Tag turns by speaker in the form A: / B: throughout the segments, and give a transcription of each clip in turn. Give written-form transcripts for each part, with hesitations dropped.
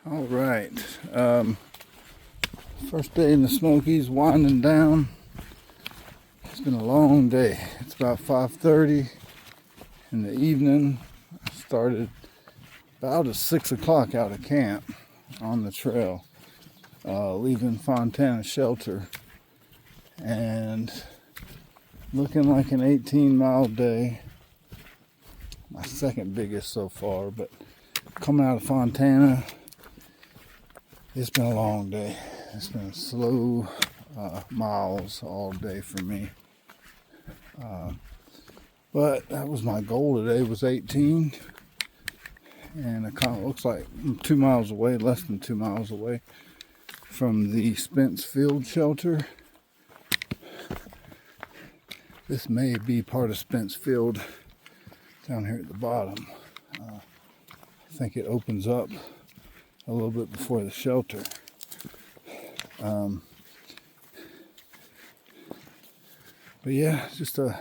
A: All right. First day in the Smokies, winding down. It's been a long day. It's about 5:30 in the evening. I started about at 6 o'clock out of camp on the trail, leaving Fontana Shelter, and looking like an 18-mile day. My second biggest so far, but coming out of Fontana, it's been a long day. It's been slow miles all day for me. But that was my goal today, was 18. And it kind of looks like I'm 2 miles away, less than 2 miles away from the Spence Field Shelter. This may be part of Spence Field down here at the bottom. I think it opens up a little bit before the shelter. But yeah, just a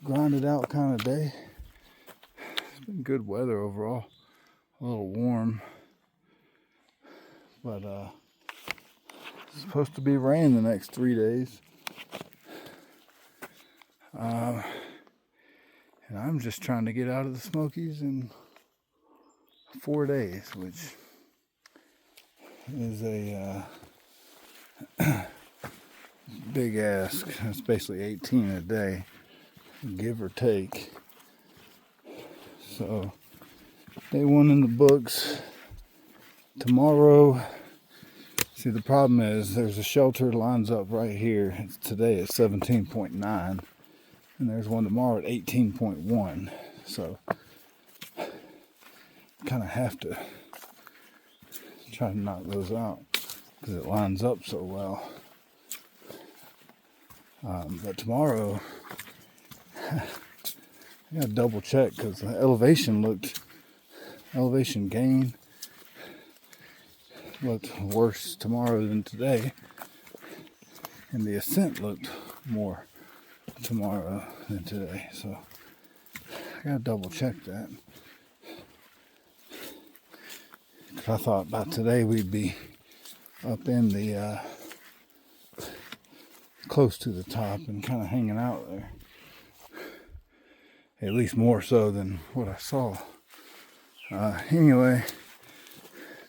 A: grinded out kind of day. It's been good weather overall. A little warm. But it's supposed to be rain the next 3 days. And I'm just trying to get out of the Smokies in 4 days, which is a big ask. It's basically 18 a day, give or take. So, day one in the books. Tomorrow, see, the problem is there's a shelter lines up right here. It's today at 17.9, and there's one tomorrow at 18.1. So, kind of have to try to knock those out because it lines up so well. But tomorrow, I gotta double check because the elevation gain looked worse tomorrow than today, and the ascent looked more tomorrow than today. So I gotta double check that. I thought by today we'd be up in the close to the top and kind of hanging out there, at least more so than what I saw. Anyway,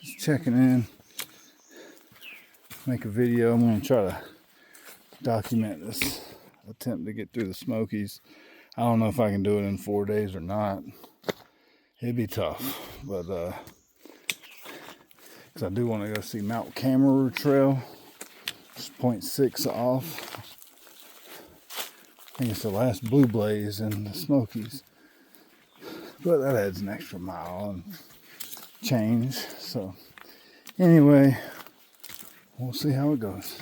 A: just checking in, make a video. I'm going to try to document this attempt to get through the Smokies. I don't know if I can do it in 4 days or not. It'd be tough, but because I do want to go see Mount Cameroon Trail. It's 0.6 off. I think it's the last Blue Blaze in the Smokies. But that adds an extra mile and change. So anyway, we'll see how it goes.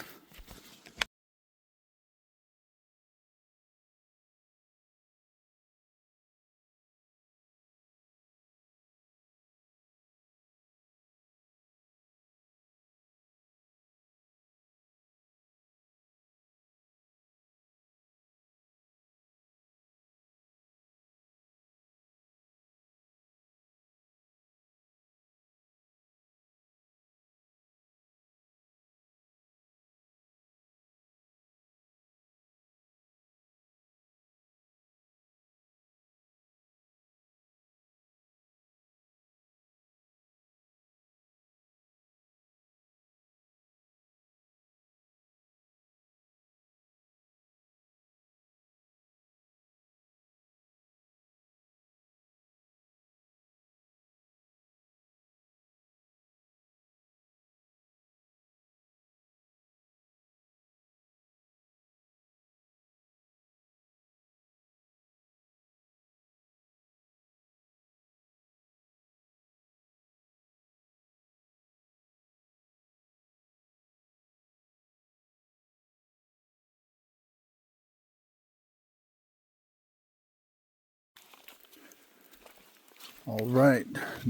A: All right,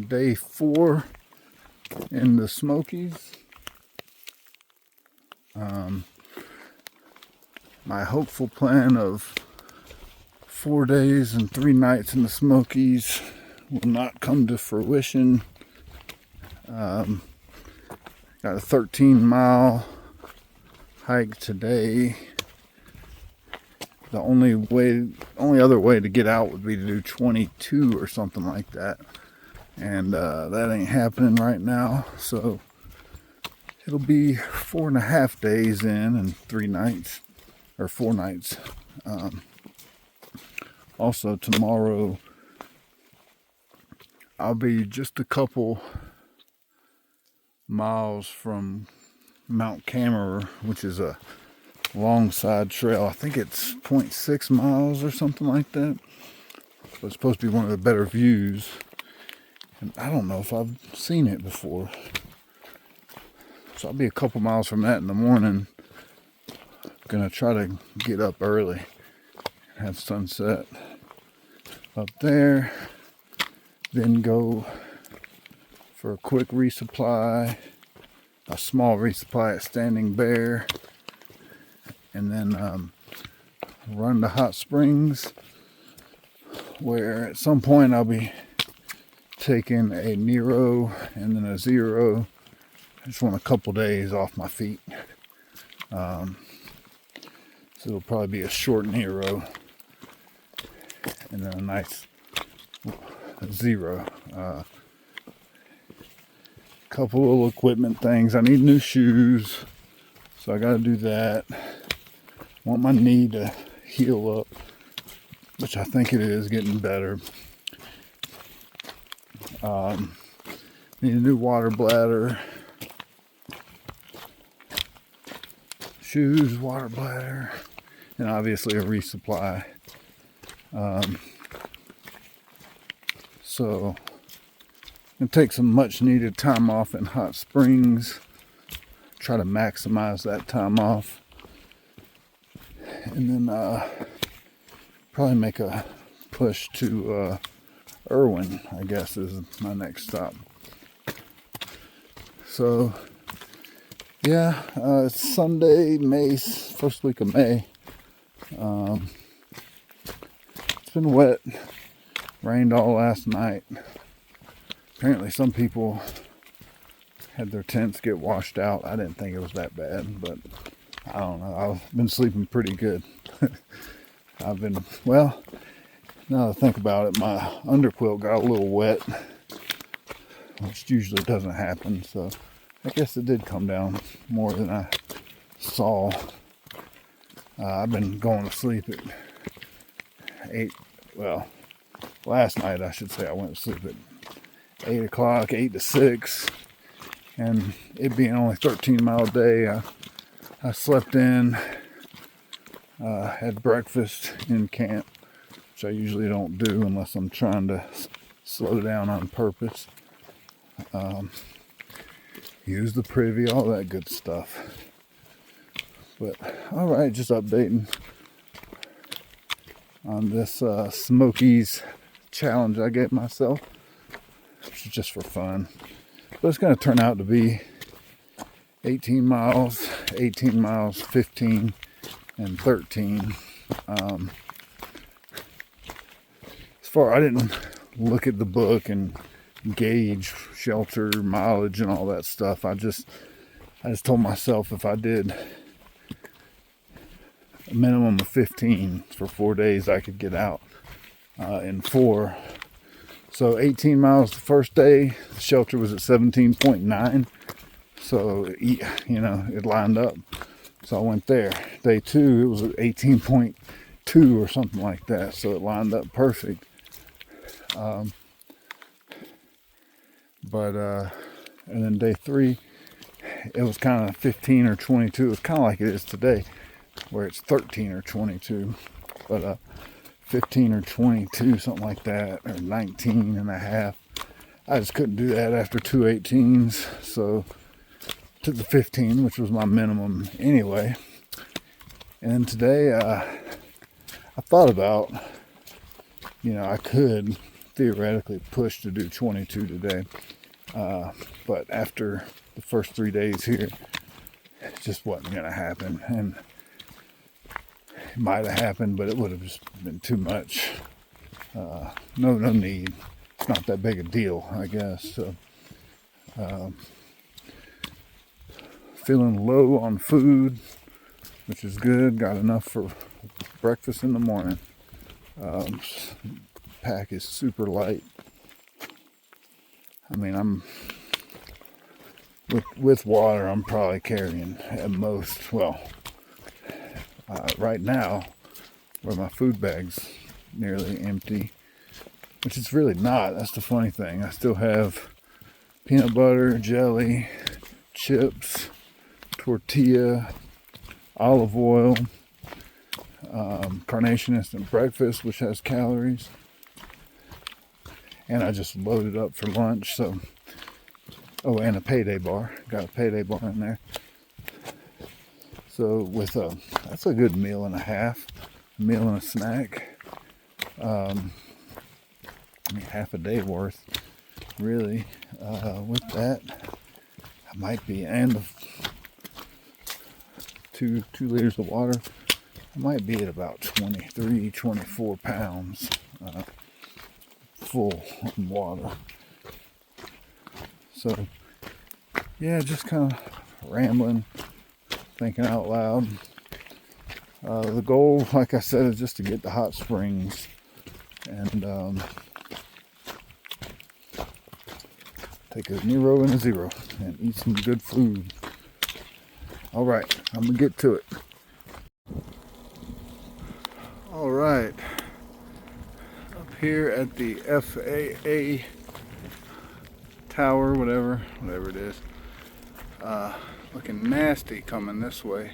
A: day 4 in the Smokies. My hopeful plan of 4 days and 3 nights in the Smokies will not come to fruition. Got a 13-mile hike today. The only other way to get out would be to do 22 or something like that. And that ain't happening right now. So it'll be 4.5 days in and 3 nights, or 4 nights. Also tomorrow, I'll be just a couple miles from Mount Camerer, which is a long side trail. I think it's 0.6 miles or something like that. But it's supposed to be one of the better views. And I don't know if I've seen it before. So I'll be a couple miles from that in the morning. Gonna try to get up early and have sunset up there. Then go for a quick resupply, a small resupply at Standing Bear. And then run to Hot Springs, where at some point I'll be taking a Nero and then a Zero. I just want a couple days off my feet. So it'll probably be a short Nero and then a nice Zero. Couple little equipment things. I need new shoes, so I gotta do that. Want my knee to heal up, which I think it is getting better. Need a new water bladder. Shoes, water bladder, and obviously a resupply. So, I'm gonna take some much needed time off in Hot Springs. Try to maximize that time off. And then probably make a push to Irwin, I guess, is my next stop. So, yeah, it's Sunday, first week of May. It's been wet, rained all last night. Apparently some people had their tents get washed out. I didn't think it was that bad, but I don't know. I've been sleeping pretty good. Now that I think about it, my underquilt got a little wet, which usually doesn't happen, so I guess it did come down more than I saw. I've been going to sleep at 8, last night I should say I went to sleep at 8 o'clock, 8 to 6, and it being only 13-mile day, I slept in, had breakfast in camp, which I usually don't do unless I'm trying to slow down on purpose. Use the privy, all that good stuff. But, alright, just updating on this Smokies challenge I gave myself, which is just for fun. But it's going to turn out to be 18 miles, 15, and 13. I didn't look at the book and gauge shelter mileage and all that stuff. I just told myself if I did a minimum of 15 for 4 days, I could get out in 4. So 18 miles the first day, the shelter was at 17.9. So, it lined up. So I went there. Day 2, it was at 18.2 or something like that. So it lined up perfect. And then day 3, it was kind of 15 or 22. It was kind of like it is today, where it's 13 or 22. But 15 or 22, something like that, or 19 and a half. I just couldn't do that after 2 18s. So took the 15, which was my minimum anyway. And today, I thought about, I could theoretically push to do 22 today. But after the first 3 days here, it just wasn't going to happen. And it might have happened, but it would have just been too much. No need. It's not that big a deal, I guess. So Feeling low on food, which is good. Got enough for breakfast in the morning. Pack is super light. I mean, I'm with water, I'm probably carrying at most, well, right now, where my food bag's nearly empty, which it's really not. That's the funny thing. I still have peanut butter, jelly, chips, tortilla, olive oil, Carnation Instant Breakfast, which has calories, and I just loaded up for lunch. So, oh, and a payday bar. Got a payday bar in there. So that's a good meal and a half, meal and a snack. I mean, half a day worth, really. With that, I might be, and 2 liters of water, I might be at about 23, 24 pounds full of water. So, yeah, just kind of rambling, thinking out loud. The goal, like I said, is just to get to hot springs and take a 0 and a 0 and eat some good food. All right, I'm gonna get to it. All right, up here at the FAA tower, whatever it is, looking nasty coming this way.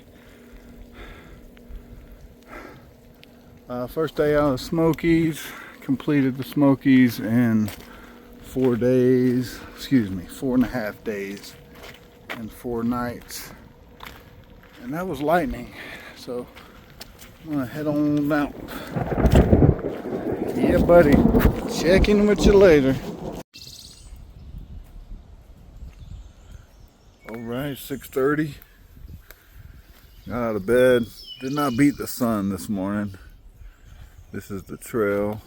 A: First day out of the Smokies, completed the Smokies in 4 days, 4.5 days and 4 nights. And that was lightning. So I'm gonna head on out. Yeah, buddy. Check in with you later. Alright, 6:30. Got out of bed. Did not beat the sun this morning. This is the trail.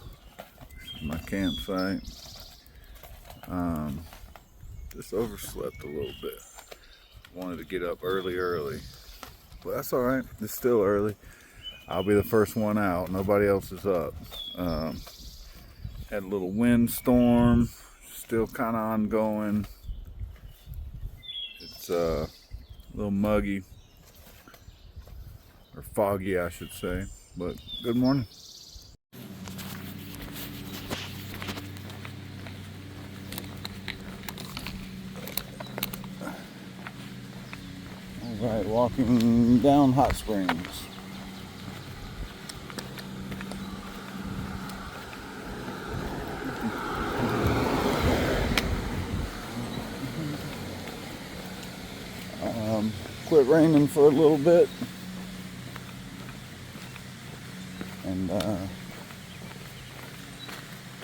A: This is my campsite. Just overslept a little bit. Wanted to get up early. But that's alright. It's still early. I'll be the first one out. Nobody else is up. Had a little windstorm. Still kind of ongoing. It's a little muggy. Or foggy, I should say. But good morning. Alright, walking down Hot Springs. Quit raining for a little bit. And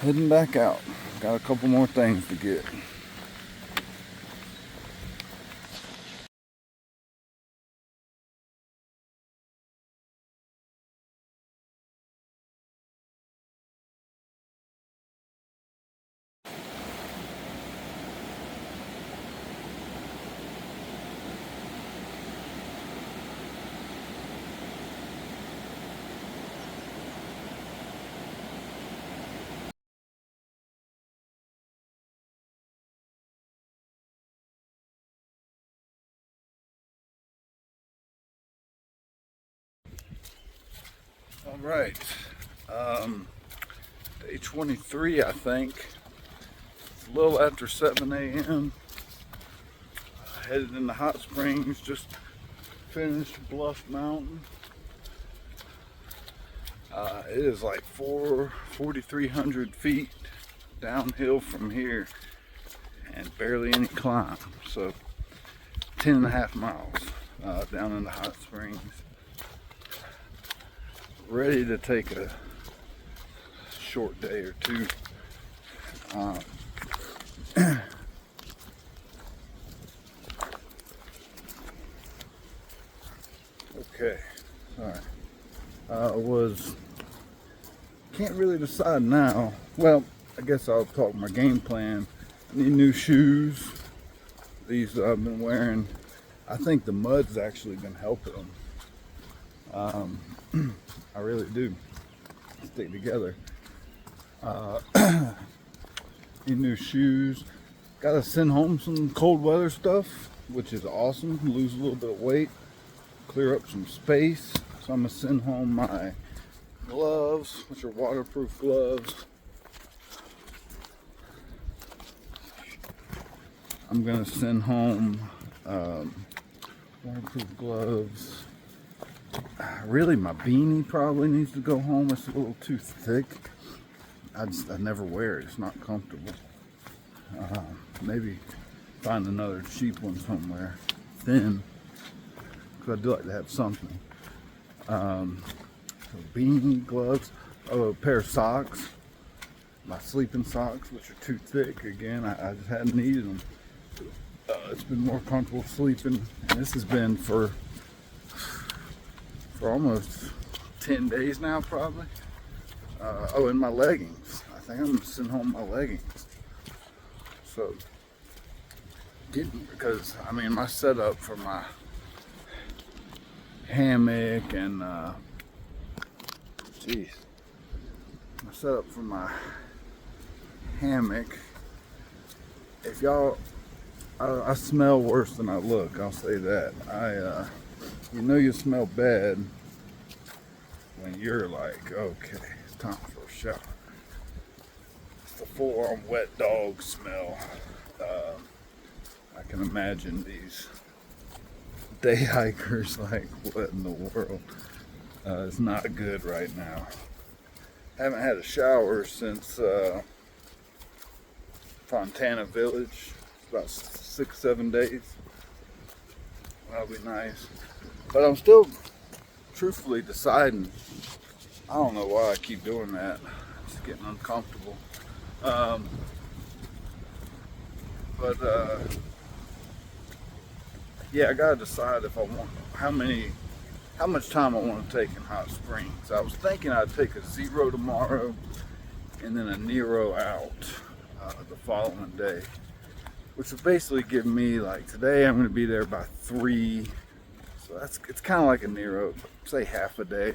A: heading back out. Got a couple more things to get. All right, day 23, I think. It's a little after 7 a.m. Headed into Hot Springs, just finished Bluff Mountain. It is like 4,300 feet downhill from here and barely any climb. So 10.5 miles down into Hot Springs. Ready to take a short day or two. Okay, all right. Can't really decide now. Well, I guess I'll talk my game plan. I need new shoes. These I've been wearing. I think the mud's actually been helping them. I really do. Stick together. Need new shoes. Got to send home some cold weather stuff, which is awesome. Lose a little bit of weight, clear up some space. So I'm gonna send home my gloves, which are waterproof gloves. I'm gonna send home waterproof gloves. Really, my beanie probably needs to go home. It's a little too thick. I never wear it. It's not comfortable. Maybe find another cheap one somewhere, thin, because I do like to have something. So beanie, gloves, a pair of socks. My sleeping socks, which are too thick. Again, I just hadn't needed them. It's been more comfortable sleeping, and this has been for almost 10 days now, probably. And my leggings. I think I'm gonna send home my leggings. So, because I mean, my setup for my hammock and my setup for my hammock. If y'all, I smell worse than I look. I'll say that. You know you smell bad when you're like, okay, it's time for a shower. It's the full-on wet dog smell. I can imagine these day hikers like, what in the world? It's not good right now. Haven't had a shower since Fontana Village. It's about 6-7 days. That'll be nice. But I'm still truthfully deciding. I don't know why I keep doing that. It's getting uncomfortable. Yeah, I gotta decide if I want how much time I want to take in Hot Springs. I was thinking I'd take a 0 tomorrow and then a Nero out the following day, which would basically give me, like, today I'm going to be there by 3, so it's kind of like a Nero, say half a day,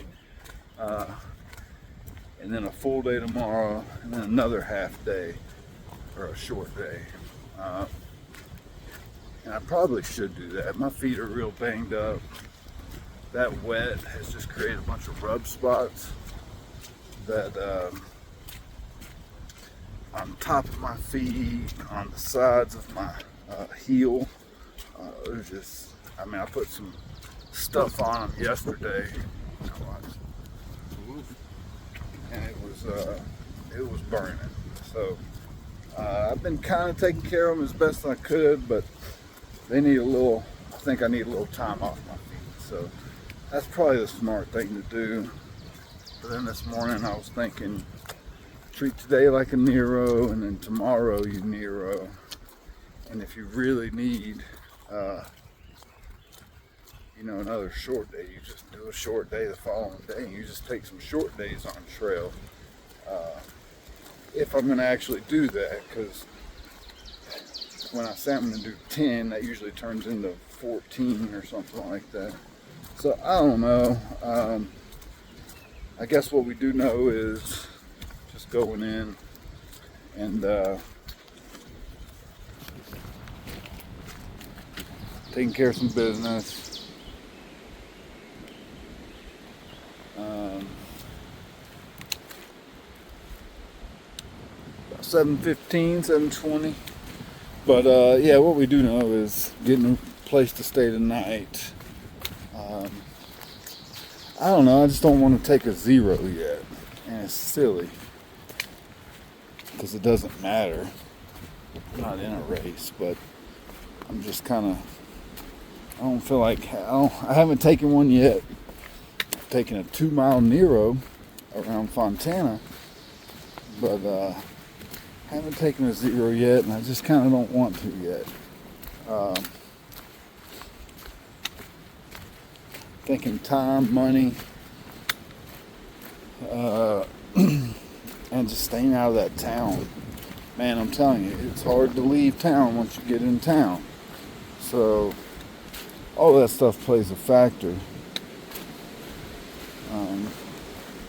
A: and then a full day tomorrow, and then another half day or a short day. And I probably should do that. My feet are real banged up. That wet has just created a bunch of rub spots that on top of my feet, on the sides of my heel. There's just, I mean, I put some stuff on them yesterday, and it was burning. So I've been kind of taking care of them as best I could, but they need a little. I think I need a little time off my feet. So that's probably the smart thing to do. But then this morning I was thinking, treat today like a Nero, and then tomorrow you Nero. And if you really need, another short day, you just do a short day the following day, and you just take some short days on trail. If I'm going to actually do that, because when I say I'm going to do 10, that usually turns into 14 or something like that. So I don't know. I guess what we do know is just going in and taking care of some business. About 7:15, 7:20. But yeah, what we do know is getting a place to stay tonight. I don't know, I just don't want to take a 0 yet. And it's silly, because it doesn't matter. I'm not in a race, but I'm just kind of, I don't feel like, I haven't taken one yet. I've taken a 2-mile Nero around Fontana, but haven't taken a 0 yet, and I just kind of don't want to yet. Thinking time, money, and just staying out of that town. Man, I'm telling you, it's hard to leave town once you get in town. So all that stuff plays a factor. Um,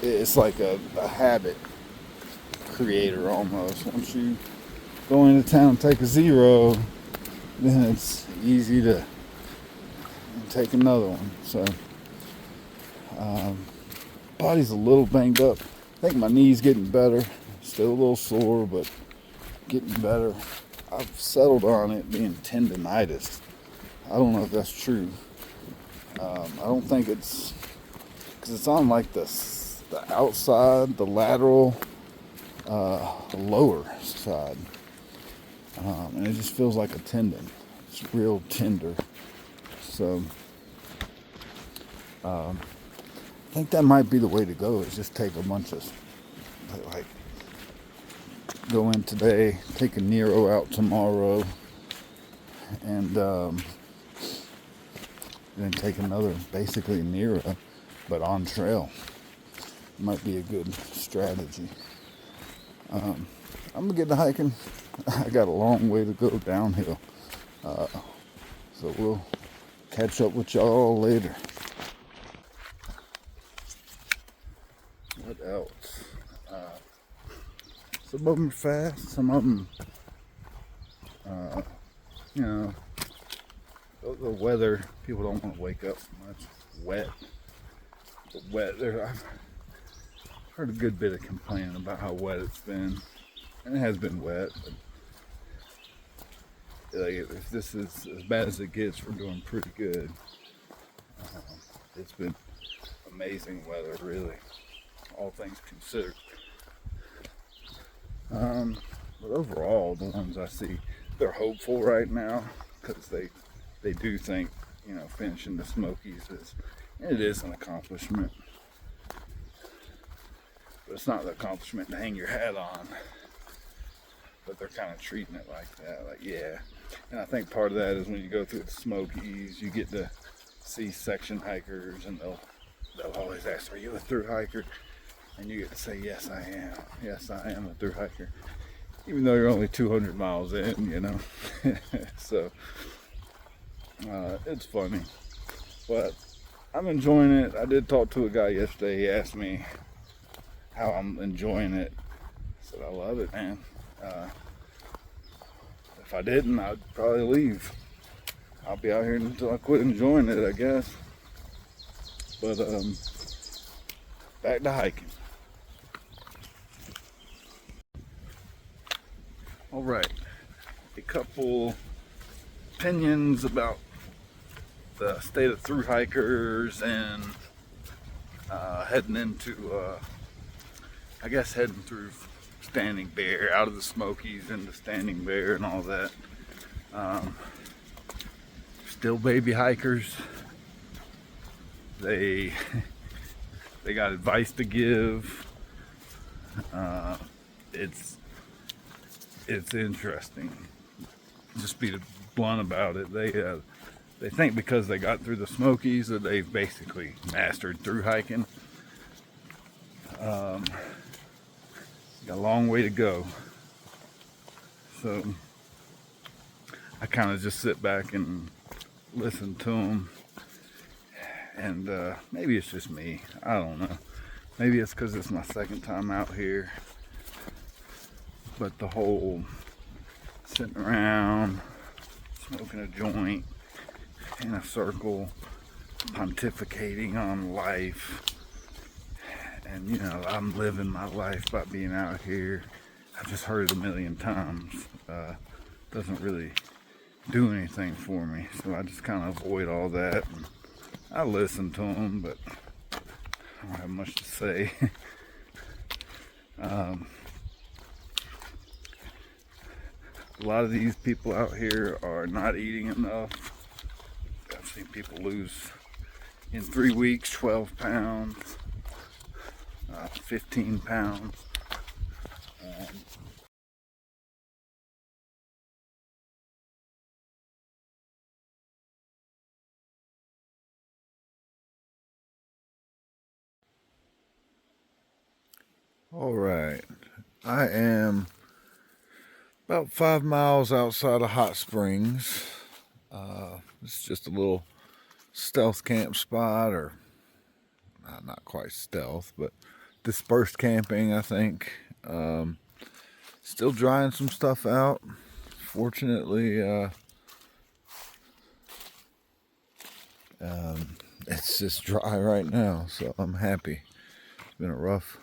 A: it's like a habit creator almost. Once you go into town and take a zero, then it's easy to take another one. So body's a little banged up. I think my knee's getting better. Still a little sore, but getting better. I've settled on it being tendonitis. I don't know if that's true. I don't think it's because it's on like the outside, the lateral, lower side, and it just feels like a tendon. It's real tender. So I think that might be the way to go. Is just take a bunch of like go in today, take a Nero out tomorrow, and then take another basically Nero, but on trail. Might be a good strategy. I'm gonna get to hiking. I got a long way to go downhill, so we'll catch up with y'all later. What else? Some of them are fast, some of them, you know, the weather, people don't want to wake up much. Wet. The wet, I've heard a good bit of complaining about how wet it's been. And it has been wet, but like, if this is as bad as it gets, we're doing pretty good. It's been amazing weather, really, all things considered. But overall, the ones I see, they're hopeful right now because they do think, you know, finishing the Smokies it is an accomplishment. But it's not the accomplishment to hang your hat on. But they're kind of treating it like that, like, yeah. And I think part of that is when you go through the Smokies, you get to see section hikers, and they'll always ask, "Are you a thru hiker?" And you get to say, "Yes, I am. Yes, I am a thru hiker," even though you're only 200 miles in, you know. So it's funny, but I'm enjoying it. I did talk to a guy yesterday. He asked me how I'm enjoying it. I said, I love it, man. If I didn't, I'd probably leave. I'll be out here until I quit enjoying it, I guess. But back to hiking. All right, a couple opinions about the state of thru hikers and heading into, I guess heading through Standing Bear, out of the Smokies into Standing Bear and all that. Still baby hikers. They got advice to give. It's interesting. Just be blunt about it. They think because they got through the Smokies that they've basically mastered thru hiking. Got a long way to go. So I kind of just sit back and listen to them. And maybe it's just me. I don't know. Maybe it's because it's my second time out here. But the whole sitting around, smoking a joint in a circle, pontificating on life. And, you know, I'm living my life by being out here. I've just heard it a million times. Doesn't really do anything for me. So I just kind of avoid all that. And I listen to them, but I don't have much to say. A lot of these people out here are not eating enough. I've seen people lose in 3 weeks 12 pounds. 15 pounds. All right, I am about 5 miles outside of Hot Springs. It's just a little stealth camp spot, or not quite stealth, but dispersed camping, I think. Still drying some stuff out. Fortunately, it's just dry right now, so I'm happy. It's been a rough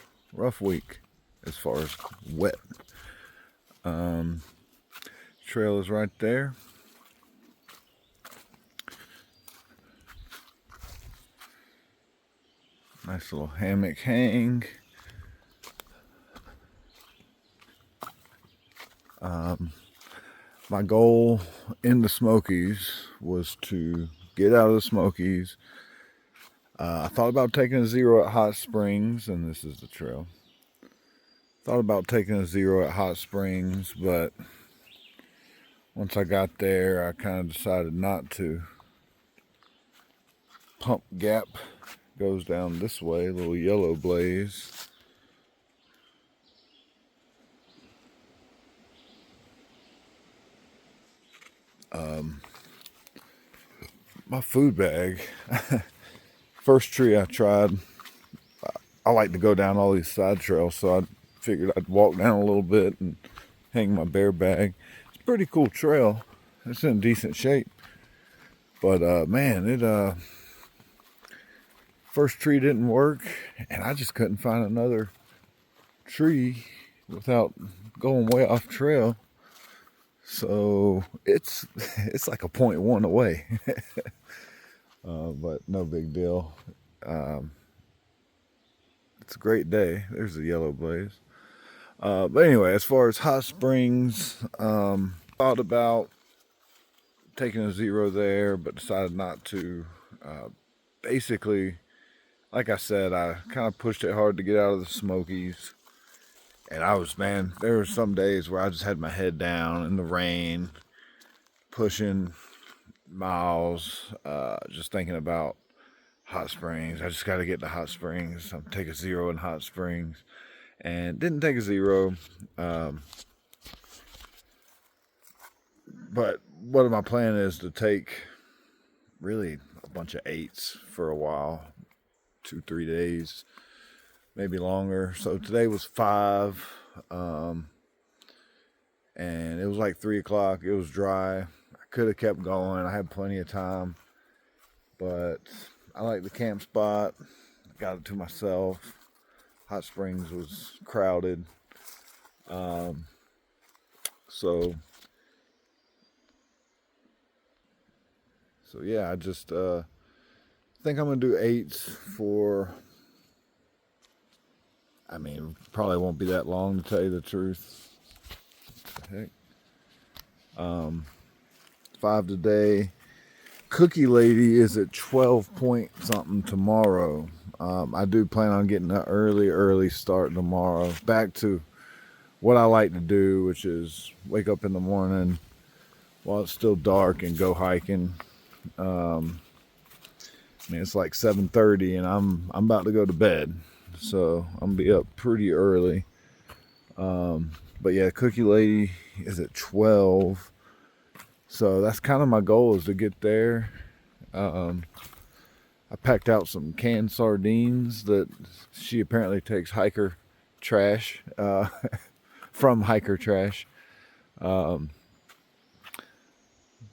A: week as far as wet. Trail is right there. Nice little hammock hang. My goal in the Smokies was to get out of the Smokies. I thought about taking a zero at Hot Springs, and this is the trail. Thought about taking a zero at Hot Springs, but once I got there, I kind of decided not to. Pump Gap goes down this way, a little yellow blaze. My food bag. First tree I tried, I like to go down all these side trails, so I figured I'd walk down a little bit and hang my bear bag. It's a pretty cool trail. It's in decent shape. But man, first tree didn't work, and I just couldn't find another tree without going way off trail. So it's like a 0.1 away. But no big deal. It's a great day. There's the yellow blaze. But anyway, as far as Hot Springs, thought about taking a zero there, but decided not to. Basically, like I said, I kind of pushed it hard to get out of the Smokies. And there were some days where I just had my head down in the rain, pushing miles, just thinking about Hot Springs. I just got to get to Hot Springs. I'm take a zero in Hot Springs, and didn't take a zero. But what my plan is to take really a bunch of 8s for a while, 2-3 days, maybe longer. So today was 5, and it was like 3 o'clock. It was dry. I could have kept going. I had plenty of time, but I like the camp spot. I got it to myself. Hot Springs was crowded. So yeah, I just think I'm gonna do 8s for, I mean, probably won't be that long, to tell you the truth. What the heck? 5 today. Cookie Lady is at 12 point something tomorrow. I do plan on getting an early start tomorrow. Back to what I like to do, which is wake up in the morning while it's still dark and go hiking. I mean, it's like 7:30 and I'm about to go to bed, so I'm gonna be up pretty early. But yeah, Cookie Lady is at 12, so that's kind of my goal, is to get there. I packed out some canned sardines that she apparently takes hiker trash, from hiker trash. But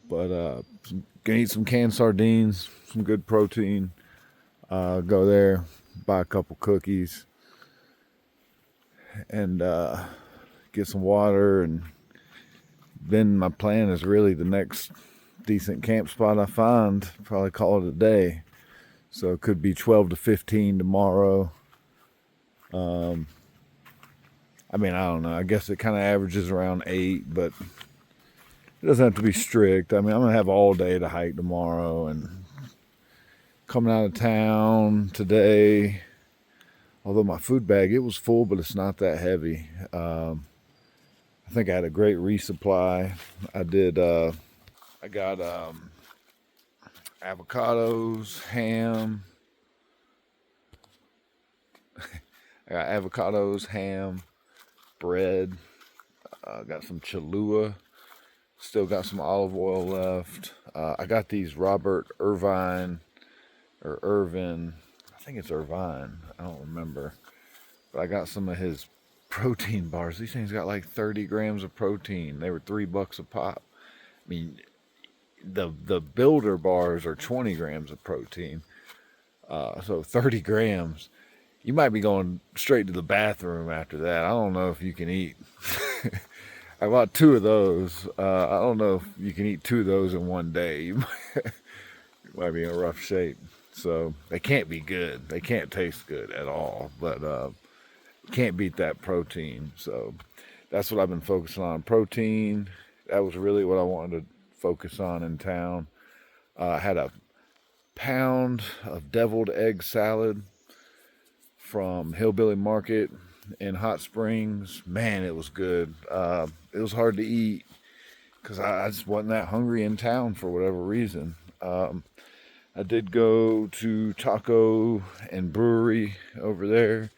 A: gonna eat some canned sardines, some good protein. Go there, buy a couple cookies, and get some water. And then my plan is really, the next decent camp spot I find, probably call it a day. So it could be 12 to 15 tomorrow. I mean, I don't know. I guess it kind of averages around 8, but it doesn't have to be strict. I mean, I'm going to have all day to hike tomorrow, and coming out of town today, although my food bag, it was full, but it's not that heavy. I think I had a great resupply. I got avocados, ham. I got avocados, ham, bread. Got some Cholula Still got some olive oil left. I got these Robert Irvine or Irvin. I think it's Irvine. I don't remember. But I got some of his protein bars. These things got like 30 grams of protein. They were $3 a pop. I mean, the builder bars are 20 grams of protein. So 30 grams. You might be going straight to the bathroom after that. I don't know if you can eat. I bought 2 of those. I don't know if you can eat 2 of those in one day. You might be in rough shape. So they can't be good. They can't taste good at all. But can't beat that protein. So that's what I've been focusing on. Protein. That was really what I wanted to focus on in town. I had a pound of deviled egg salad from Hillbilly Market in Hot Springs. Man, it was good. It was hard to eat because I just wasn't that hungry in town for whatever reason. I did go to Taco and Brewery over there.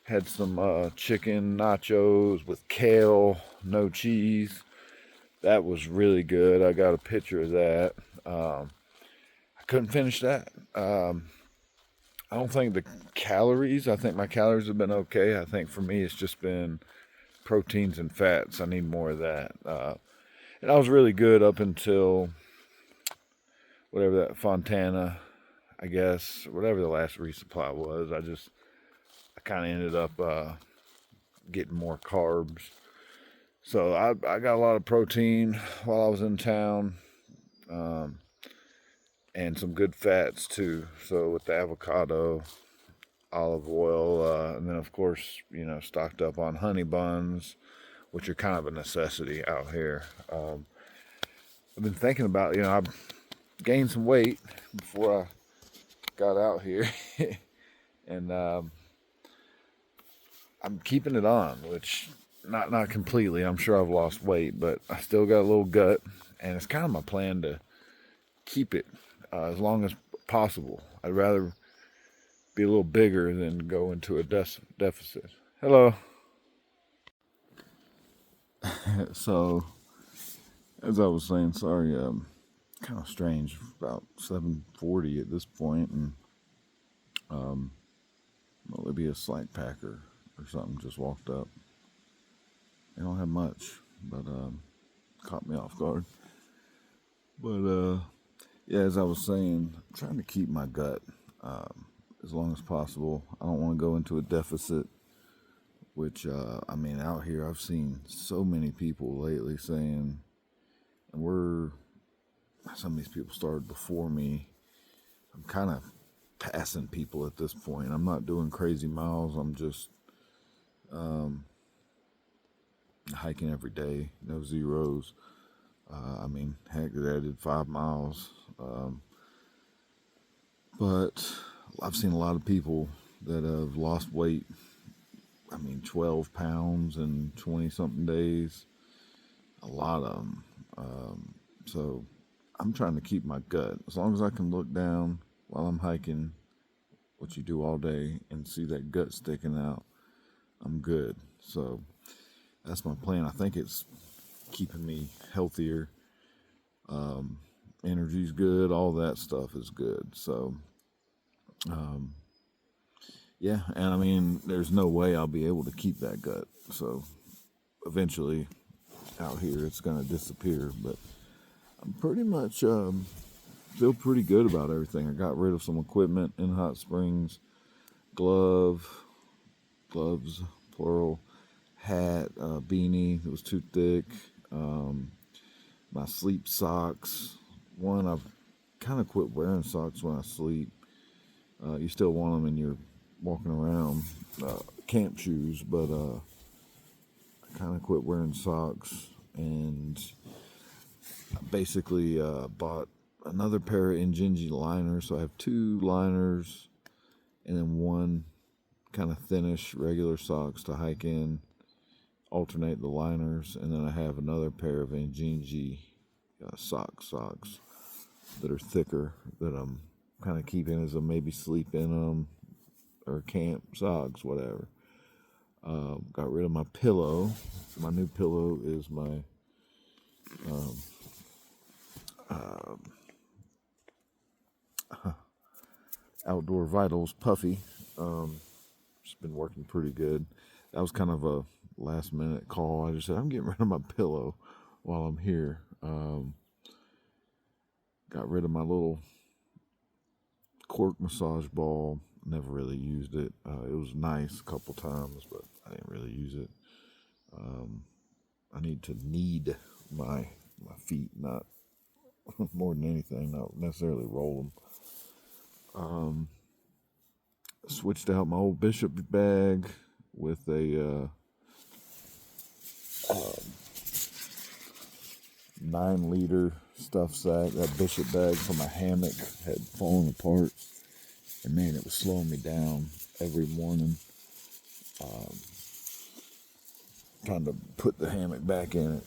A: Had some chicken nachos with kale, no cheese. That was really good. I got a picture of that. I couldn't finish that. I don't think the calories, I think my calories have been okay. I think for me it's just been proteins and fats. I need more of that. And I was really good up until whatever that Fontana, I guess, whatever the last resupply was. I kind of ended up getting more carbs. So I got a lot of protein while I was in town. And some good fats too. So with the avocado, olive oil, and then of course, stocked up on honey buns, which are kind of a necessity out here. I've been thinking about, I gained some weight before I got out here, and I'm keeping it on, which not completely. I'm sure I've lost weight, but I still got a little gut, and it's kind of my plan to keep it as long as possible. I'd rather be a little bigger than go into a deficit. Hello. So, as I was saying, sorry, kind of strange. About 7:40 at this point, and well, it'd be a slight packer or something just walked up. They don't have much, but caught me off guard. But yeah, as I was saying, I'm trying to keep my gut as long as possible. I don't want to go into a deficit, which, out here I've seen so many people lately saying, and some of these people started before me. I'm kind of passing people at this point. I'm not doing crazy miles. I'm just hiking every day, no zeros. Heck, I did 5 miles. But I've seen a lot of people that have lost weight. 12 pounds in 20 something days. A lot of them. So I'm trying to keep my gut. As long as I can look down while I'm hiking, what you do all day, and see that gut sticking out, I'm good. So that's my plan. I think it's keeping me healthier. Energy's good. All that stuff is good. So, yeah. And there's no way I'll be able to keep that gut. So eventually out here it's going to disappear. But I'm pretty much feel pretty good about everything. I got rid of some equipment in Hot Springs. Gloves, plural, hat, beanie that was too thick, my sleep socks. I've kind of quit wearing socks when I sleep. You still want them when you're walking around, camp shoes, but I kind of quit wearing socks, and I basically bought another pair of Injinji liners. So I have 2 liners and then one kind of thinnish regular socks to hike in, alternate the liners, and then I have another pair of Injinji socks that are thicker that I'm kind of keeping as a maybe sleep in them or camp socks, whatever. Got rid of my pillow. My new pillow is my
B: Outdoor Vitals Puffy. It's been working pretty good. That was kind of a last minute call. I just said, I'm getting rid of my pillow while I'm here. Got rid of my little cork massage ball. Never really used it. It was nice a couple times, but I didn't really use it. I need to knead my feet, not more than anything, not necessarily roll them. Switched out my old Bishop bag with a 9-liter stuff sack. That Bishop bag for my hammock had fallen apart, and man, it was slowing me down every morning. Trying to put the hammock back in it.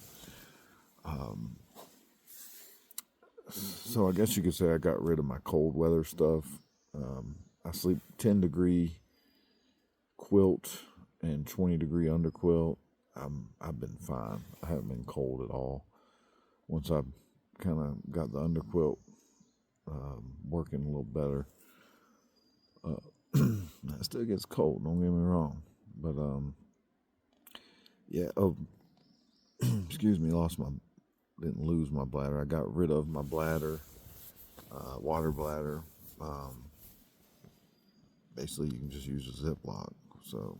B: So I guess you could say I got rid of my cold weather stuff. I sleep 10-degree quilt and 20-degree underquilt. I've been fine. I haven't been cold at all. Once I kind of got the underquilt working a little better. It still gets cold, don't get me wrong. But yeah, excuse me, didn't lose my bladder. I got rid of my bladder, water bladder. Basically, you can just use a Ziploc. So,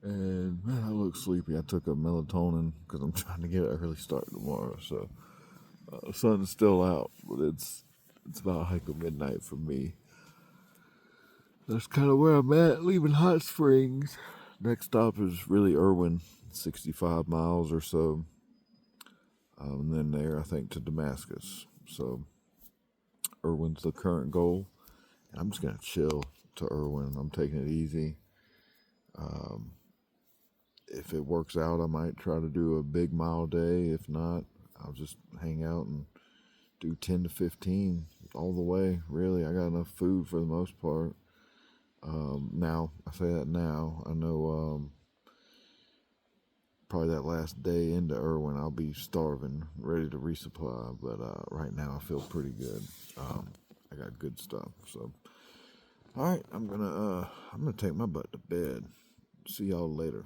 B: and man, I look sleepy. I took a melatonin because I'm trying to get an early start tomorrow. So, the sun's still out, but it's about hike of midnight for me. That's kind of where I'm at, leaving Hot Springs. Next stop is really Irwin, 65 miles or so. And then there, I think, to Damascus. So, Irwin's the current goal. And I'm just going to chill to Irwin. I'm taking it easy. If it works out, I might try to do a big mile day. If not, I'll just hang out and do 10 to 15 all the way. Really, I got enough food for the most part. Now, I say that now. I know probably that last day into Irwin, I'll be starving, ready to resupply. But right now, I feel pretty good. I got good stuff. So, all right, I'm gonna take my butt to bed. See y'all later.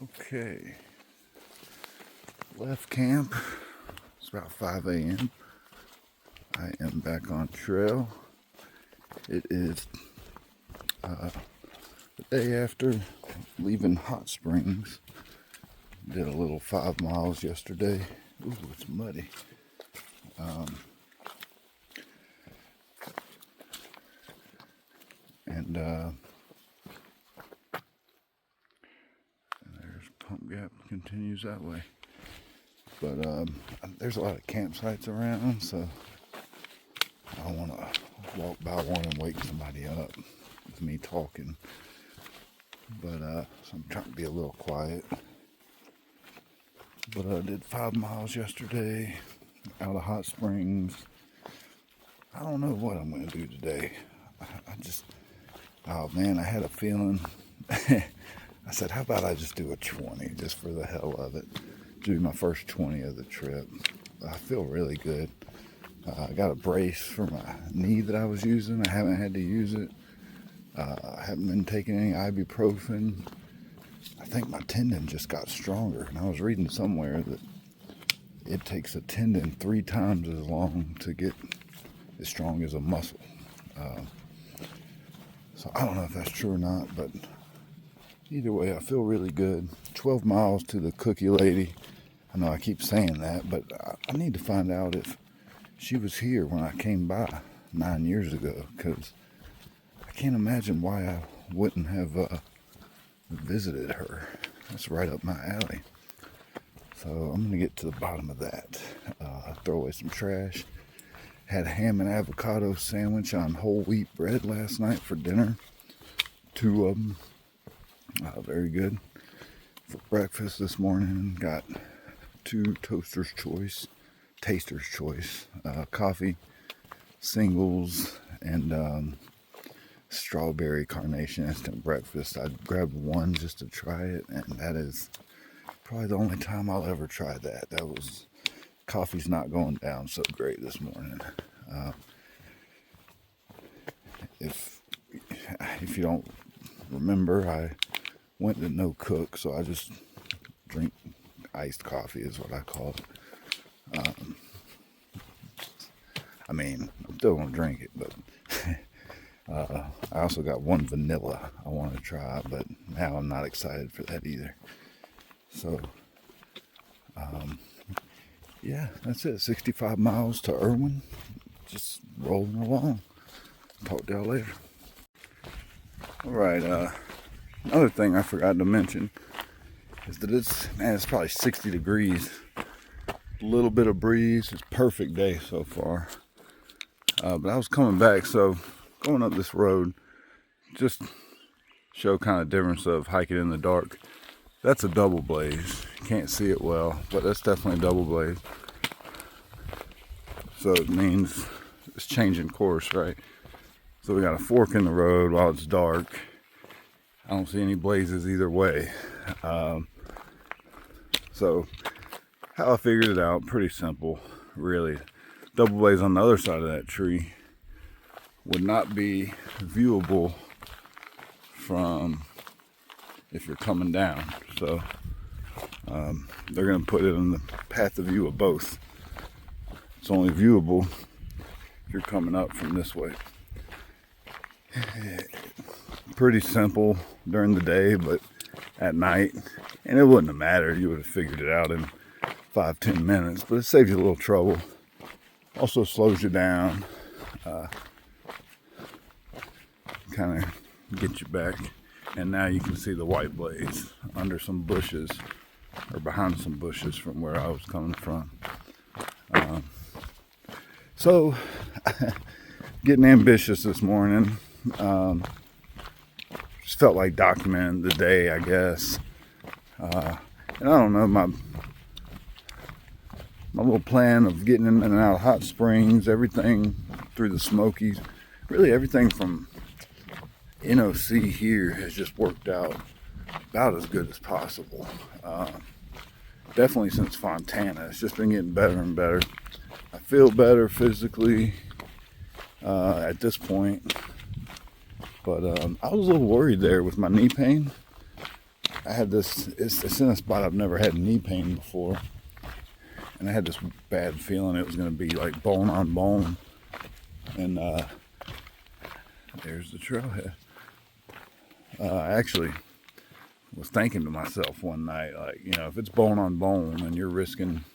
A: Okay, left camp. It's about 5 a.m. I am back on trail. It is the day after leaving Hot Springs. Did a little 5 miles yesterday. Ooh, it's muddy. And there's Pump Gap, continues that way. But there's a lot of campsites around, so I don't want to walk by one and wake somebody up with me talking. But so I'm trying to be a little quiet. But I did 5 miles yesterday out of Hot Springs. I don't know what I'm going to do today. Oh man, I had a feeling. I said, how about I just do a 20 just for the hell of it? Do my first 20 of the trip. I feel really good. I got a brace for my knee that I was using. I haven't had to use it. I haven't been taking any ibuprofen. I think my tendon just got stronger. And I was reading somewhere that it takes a tendon 3 times as long to get as strong as a muscle. So I don't know if that's true or not, but either way, I feel really good. 12 miles to the cookie lady. I know I keep saying that, but I need to find out if she was here when I came by 9 years ago, because I can't imagine why I wouldn't have visited her. That's right up my alley. So I'm going to get to the bottom of that. Throw away some trash. Had a ham and avocado sandwich on whole wheat bread last night for dinner. 2 of them. Very good. For breakfast this morning, got 2 taster's choice, coffee singles, and strawberry carnation instant breakfast. I grabbed one just to try it, and that is probably the only time I'll ever try that. Coffee's not going down so great this morning. If you don't remember, I went to no cook, so I just drink iced coffee is what I call it. I mean, I'm still gonna drink it, but I also got 1 vanilla I want to try, but now I'm not excited for that either. So, yeah, that's it. 65 miles to Irwin. Just rolling along. Talk to y'all later. All right. Another thing I forgot to mention is that it's probably 60 degrees. A little bit of breeze. It's a perfect day so far. But I was coming back, so going up this road, just show kind of difference of hiking in the dark. That's a double blaze. You can't see it well, but that's definitely a double blaze. So it means it's changing course, right? So we got a fork in the road while it's dark. I don't see any blazes either way. So how I figured it out, pretty simple, really. Double blaze on the other side of that tree would not be viewable from if you're coming down. So they're going to put it in the path of view of both. It's only viewable if you're coming up from this way. Pretty simple during the day, but at night, and it wouldn't have mattered. You would have figured it out in 5-10 minutes, but it saves you a little trouble. Also slows you down, kind of gets you back. And now you can see the white blaze under some bushes, or behind some bushes from where I was coming from. So, getting ambitious this morning. Just felt like documenting the day, I guess. And I don't know, my little plan of getting in and out of hot springs, everything through the Smokies, really everything from NOC here has just worked out about as good as possible. Definitely since Fontana, it's just been getting better and better. I feel better physically at this point, but I was a little worried there with my knee pain. I had it's in a spot I've never had knee pain before, and I had this bad feeling it was going to be like bone on bone, and there's the trailhead. I actually was thinking to myself one night, like, if it's bone on bone and you're risking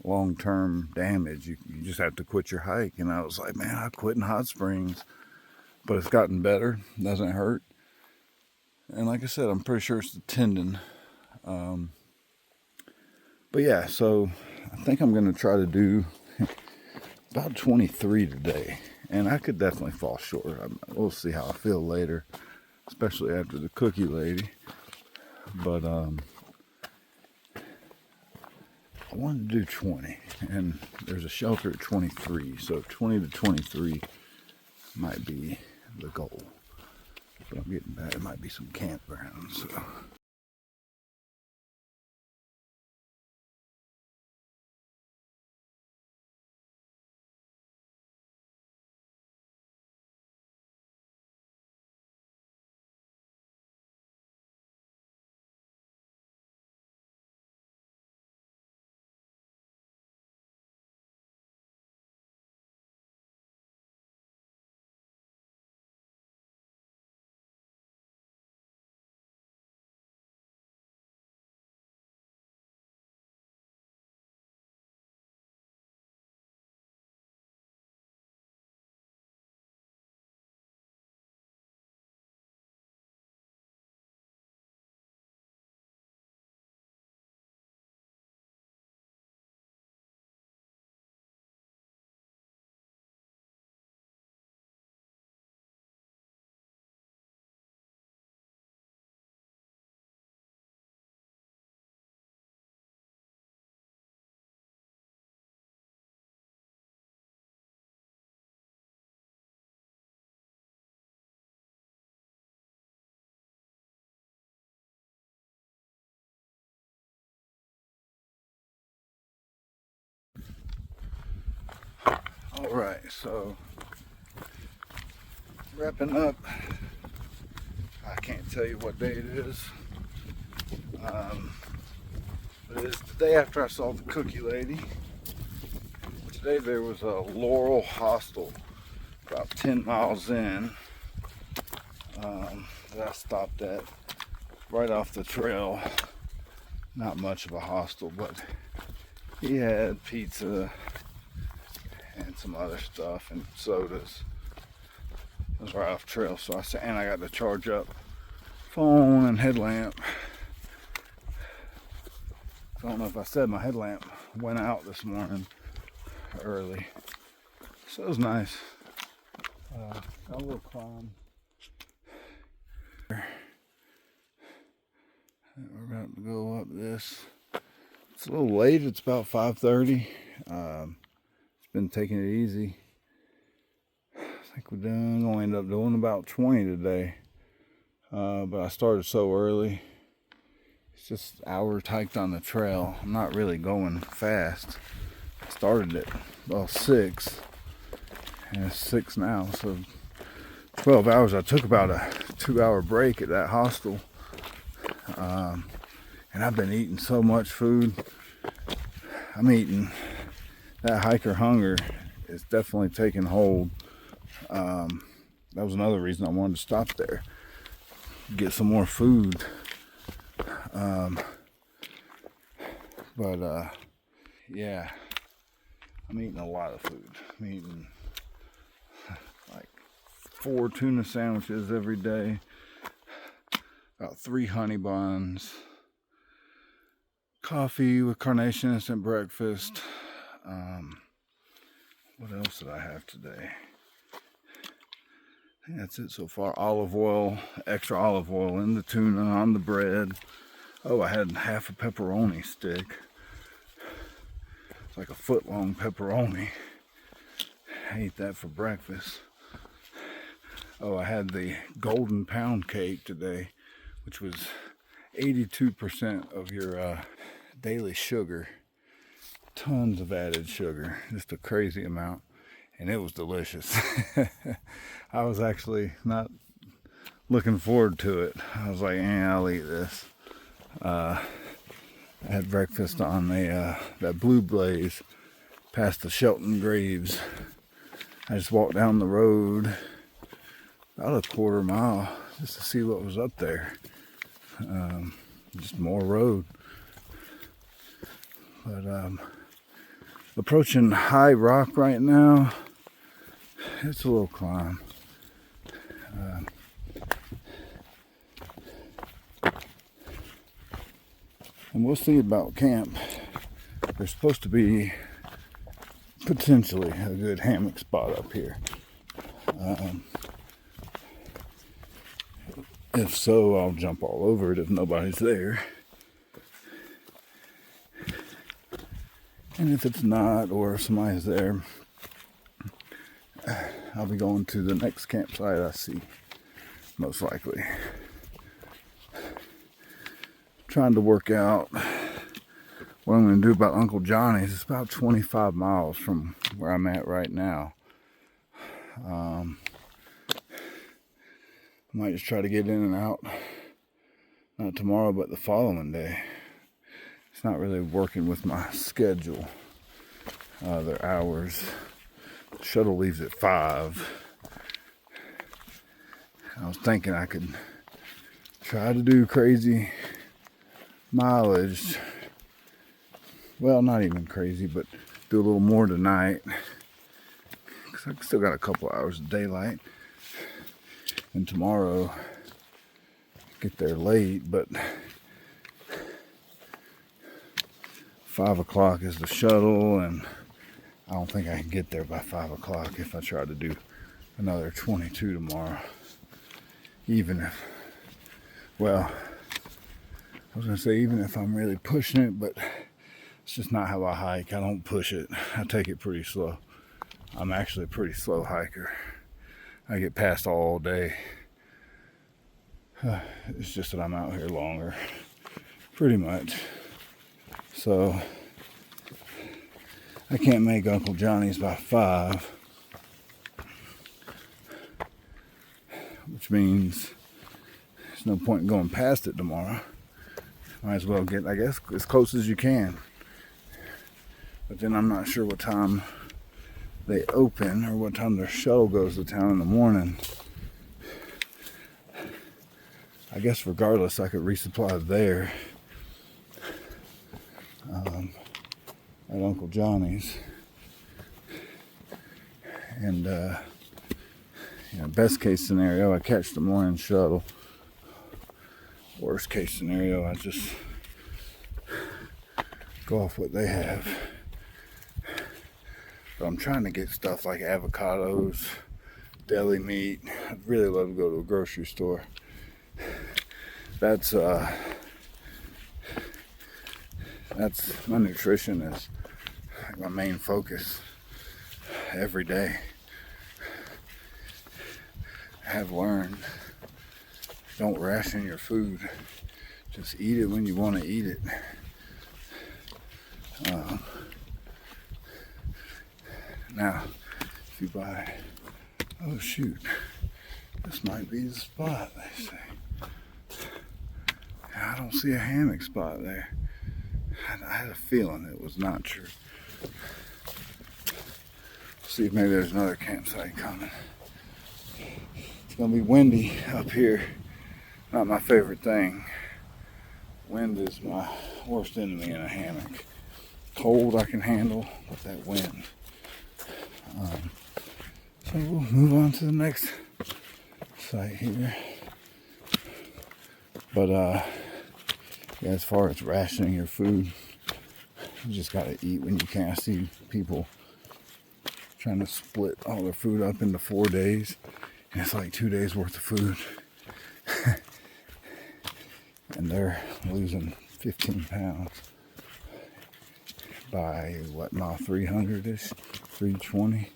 A: long-term damage, you just have to quit your hike. And I was like, man, I quit in hot springs, but it's gotten better. It doesn't hurt. And like I said, I'm pretty sure it's the tendon. But yeah, so I think I'm going to try to do about 23 today. And I could definitely fall short. We'll see how I feel later, especially after the cookie lady. But I wanted to do 20, and there's a shelter at 23, so 20 to 23 might be the goal. But I'm getting back, it might be some campgrounds. So. All right, so wrapping up. I can't tell you what day it is. But it's the day after I saw the cookie lady. Today there was a Laurel hostel about 10 miles in that I stopped at right off the trail. Not much of a hostel, but he had pizza and some other stuff and sodas. It was right off trail, so I said, and I got to charge up phone and headlamp. I don't know if I said my headlamp went out this morning early, so it was nice. Got a little climb. We're about to go up this. It's a little late. It's about 5:30. It's been taking it easy. I think we're gonna end up doing about 20 today. But I started so early. It's just hours hiked on the trail. I'm not really going fast. I started at 6, and it's 6 now, so 12 hours. I took about a 2-hour break at that hostel, and I've been eating so much food. I'm eating. That hiker hunger is definitely taking hold. That was another reason I wanted to stop there, get some more food. Yeah, I'm eating a lot of food. I'm eating like 4 tuna sandwiches every day, about 3 honey buns, coffee with carnation instant breakfast. What else did I have today? I think that's it so far. Olive oil, extra olive oil in the tuna, on the bread. Oh, I had half a pepperoni stick. It's like a foot-long pepperoni. I ate that for breakfast. Oh, I had the golden pound cake today, which was 82% of your daily sugar. Tons of added sugar, just a crazy amount. And it was delicious. I was actually not looking forward to it. I was like, I'll eat this. I had breakfast on that Blue Blaze past the Shelton Graves. I just walked down the road about a quarter mile just to see what was up there. Just more road. But approaching High Rock right now. It's a little climb. And we'll see about camp. There's supposed to be potentially a good hammock spot up here. If so, I'll jump all over it if nobody's there. And if it's not, or if somebody's there, I'll be going to the next campsite I see, most likely. Trying to work out what I'm going to do about Uncle Johnny's. It's about 25 miles from where I'm at right now. I might just try to get in and out, not tomorrow, but the following day. It's not really working with my schedule, their hours. The shuttle leaves at 5. I was thinking I could try to do crazy mileage. Well, not even crazy, but do a little more tonight. Because I still got a couple hours of daylight. And tomorrow, get there late, but 5 o'clock is the shuttle, and I don't think I can get there by 5 o'clock if I try to do another 22 tomorrow. Even if, well, I was going to say even if I'm really pushing it, but it's just not how I hike. I don't push it. I take it pretty slow. I'm actually a pretty slow hiker. I get past all day. It's just that I'm out here longer, pretty much. So I can't make Uncle Johnny's by 5, which means there's no point in going past it tomorrow. Might as well get, I guess, as close as you can. But then I'm not sure what time they open or what time their shuttle goes to town in the morning. I guess regardless, I could resupply there at Uncle Johnny's. And best case scenario, I catch the morning shuttle. Worst case scenario, I just go off what they have. But I'm trying to get stuff like avocados, deli meat. I'd really love to go to a grocery store. That's my nutrition is like my main focus every day. I have learned, don't ration your food. Just eat it when you want to eat it. Now, if you buy, oh shoot, this might be the spot, they say. I don't see a hammock spot there. I had a feeling it was not true. See if maybe there's another campsite coming. It's gonna be windy up here. Not my favorite thing. Wind is my worst enemy in a hammock. Cold I can handle, but that wind. So we'll move on to the next site here. But yeah, as far as rationing your food, you just gotta eat when you can. I see people trying to split all their food up into 4 days, and it's like 2 days worth of food. And they're losing 15 pounds by what now, 300-ish, 320.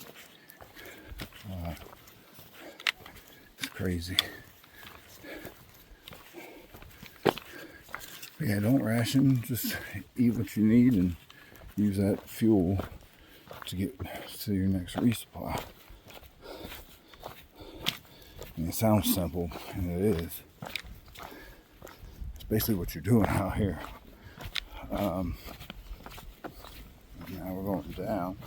A: It's crazy. But yeah, don't ration, just eat what you need and use that fuel to get to your next resupply. And it sounds simple, and it is. It's basically what you're doing out here. Now we're going down.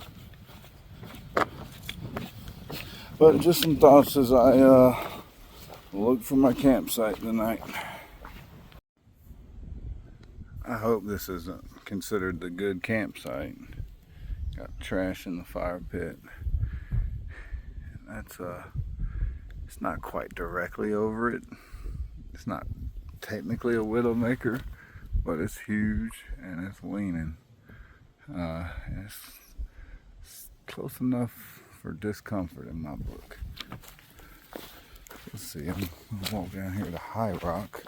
A: But just some thoughts as I look for my campsite tonight. I hope this isn't considered the good campsite. Got trash in the fire pit. And that's it's not quite directly over it. It's not technically a widowmaker, but it's huge and it's leaning. It's close enough for discomfort in my book. Let's see, I'm gonna walk down here to High Rock.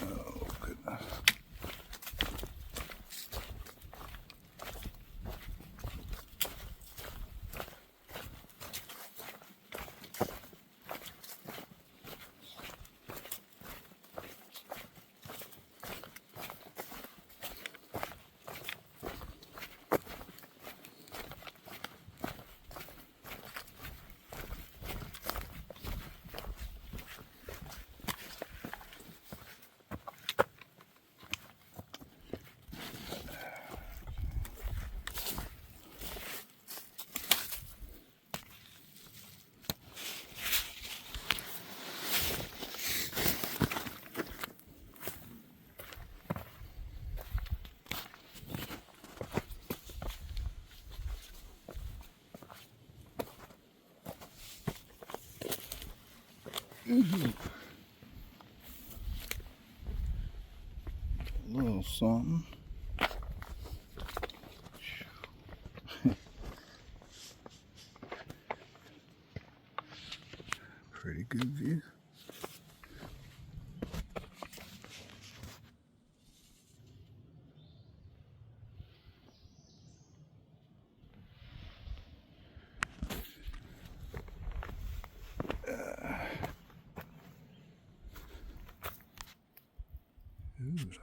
A: Oh, goodness. A little something. Pretty good view. Good.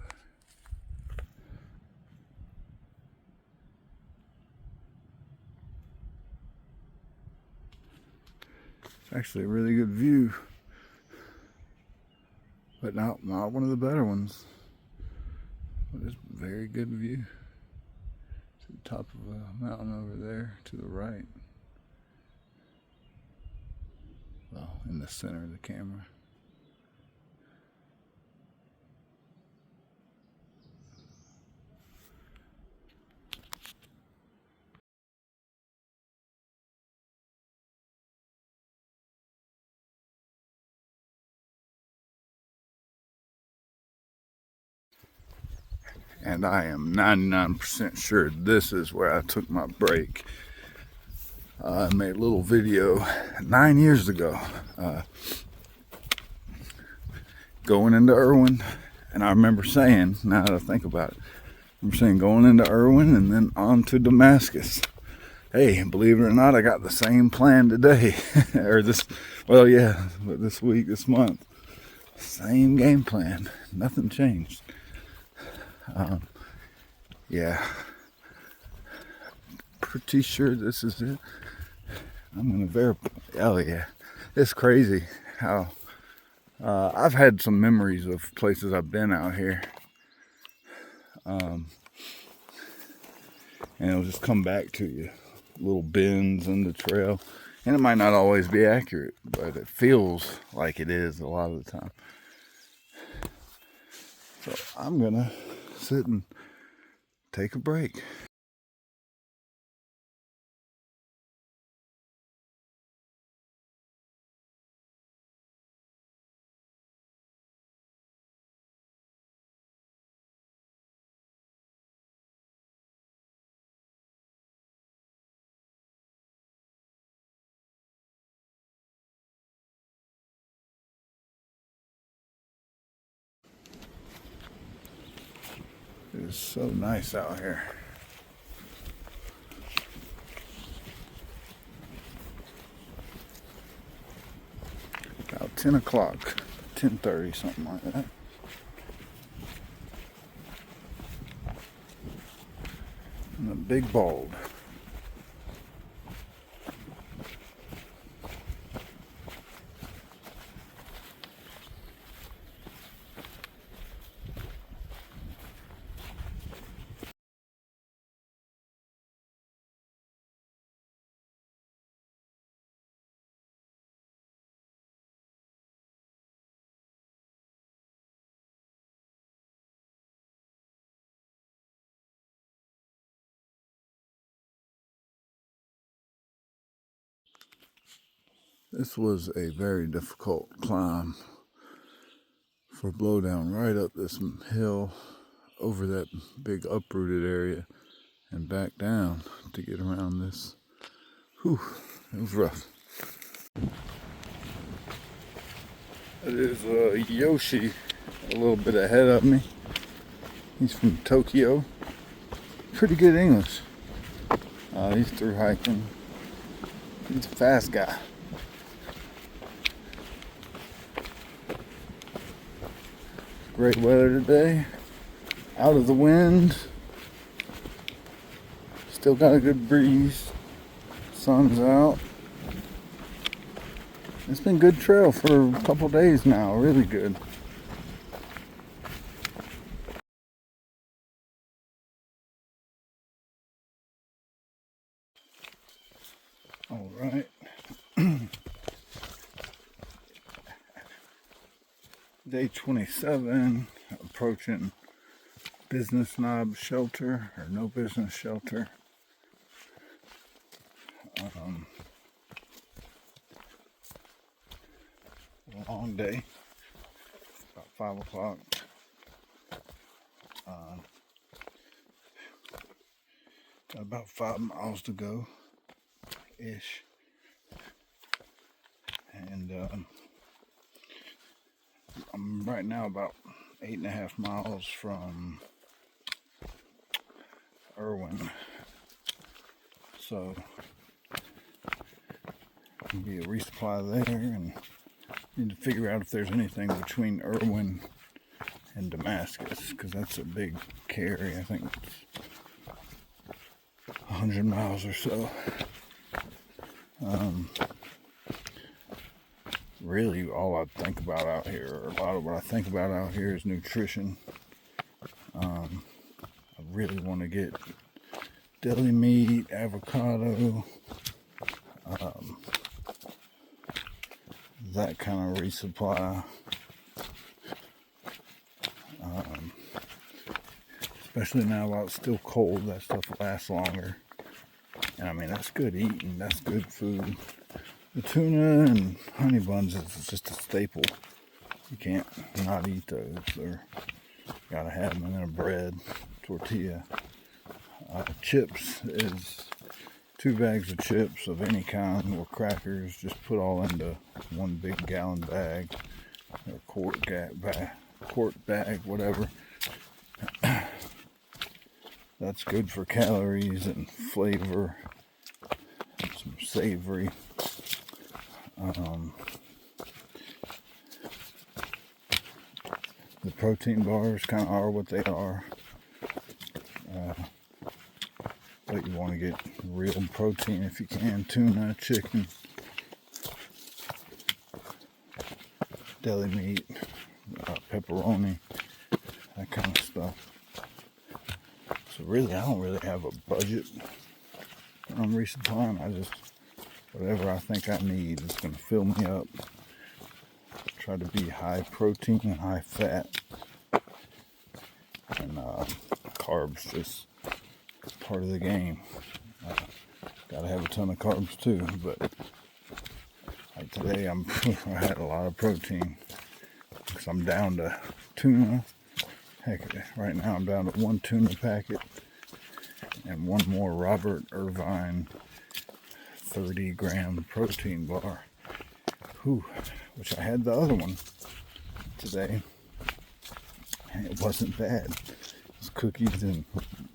A: It's actually a really good view, but not one of the better ones. But it's a very good view. To the top of a mountain over there to the right. Well, in the center of the camera. And I am 99% sure this is where I took my break. I made a little video 9 years ago going into Irwin, and I remember saying, now that I think about it, I'm saying going into Irwin and then on to Damascus. Hey, believe it or not, I got the same plan today. Or this, well, yeah, but this week, this month. Same game plan. Nothing changed. Yeah. Pretty sure this is it. I'm going to verify. Oh, yeah. It's crazy how I've had some memories of places I've been out here. And it'll just come back to you. Little bends in the trail. And it might not always be accurate, but it feels like it is a lot of the time. So I'm going to sit and take a break. It is so nice out here. About 10 o'clock, 10:30, something like that. And a big bald. This was a very difficult climb for blowdown right up this hill over that big uprooted area and back down to get around this. Whew, it was rough. It is Yoshi a little bit ahead of me. He's from Tokyo. Pretty good English. He's through hiking. He's a fast guy. Great weather today. Out of the wind. Still got a good breeze. Sun's out. It's been good trail for a couple days now. Really good. All right. Day 27, approaching Business Knob Shelter, or No Business Shelter. A long day, about 5 o'clock. Got about 5 miles to go, ish. And I'm right now about 8.5 miles from Irwin, so there'll be a resupply there, and need to figure out if there's anything between Irwin and Damascus, because that's a big carry. I think it's 100 miles or so. Really, all I think about out here, or a lot of what I think about out here, is nutrition. I really want to get deli meat, avocado, that kind of resupply. Especially now while it's still cold, that stuff lasts longer. And I mean, that's good eating, that's good food. The tuna and honey buns is just a staple. You can't not eat those. They're gotta have them in a bread, tortilla. Chips is 2 bags of chips of any kind, or crackers. Just put all into one big gallon bag, or quart bag, whatever. That's good for calories and flavor, and some savory. The protein bars kind of are what they are. But you want to get real protein if you can. Tuna, chicken, deli meat, pepperoni, that kind of stuff. So really, I don't really have a budget when I'm resupplying. I just, whatever I think I need is going to fill me up. Try to be high protein and high fat. And carbs just part of the game. Gotta have a ton of carbs too, but like today I had a lot of protein because I'm down to tuna. Heck, right now I'm down to 1 tuna packet and 1 more Robert Irvine 30-gram protein bar. Which I had the other one today, and it wasn't bad. It was cookies and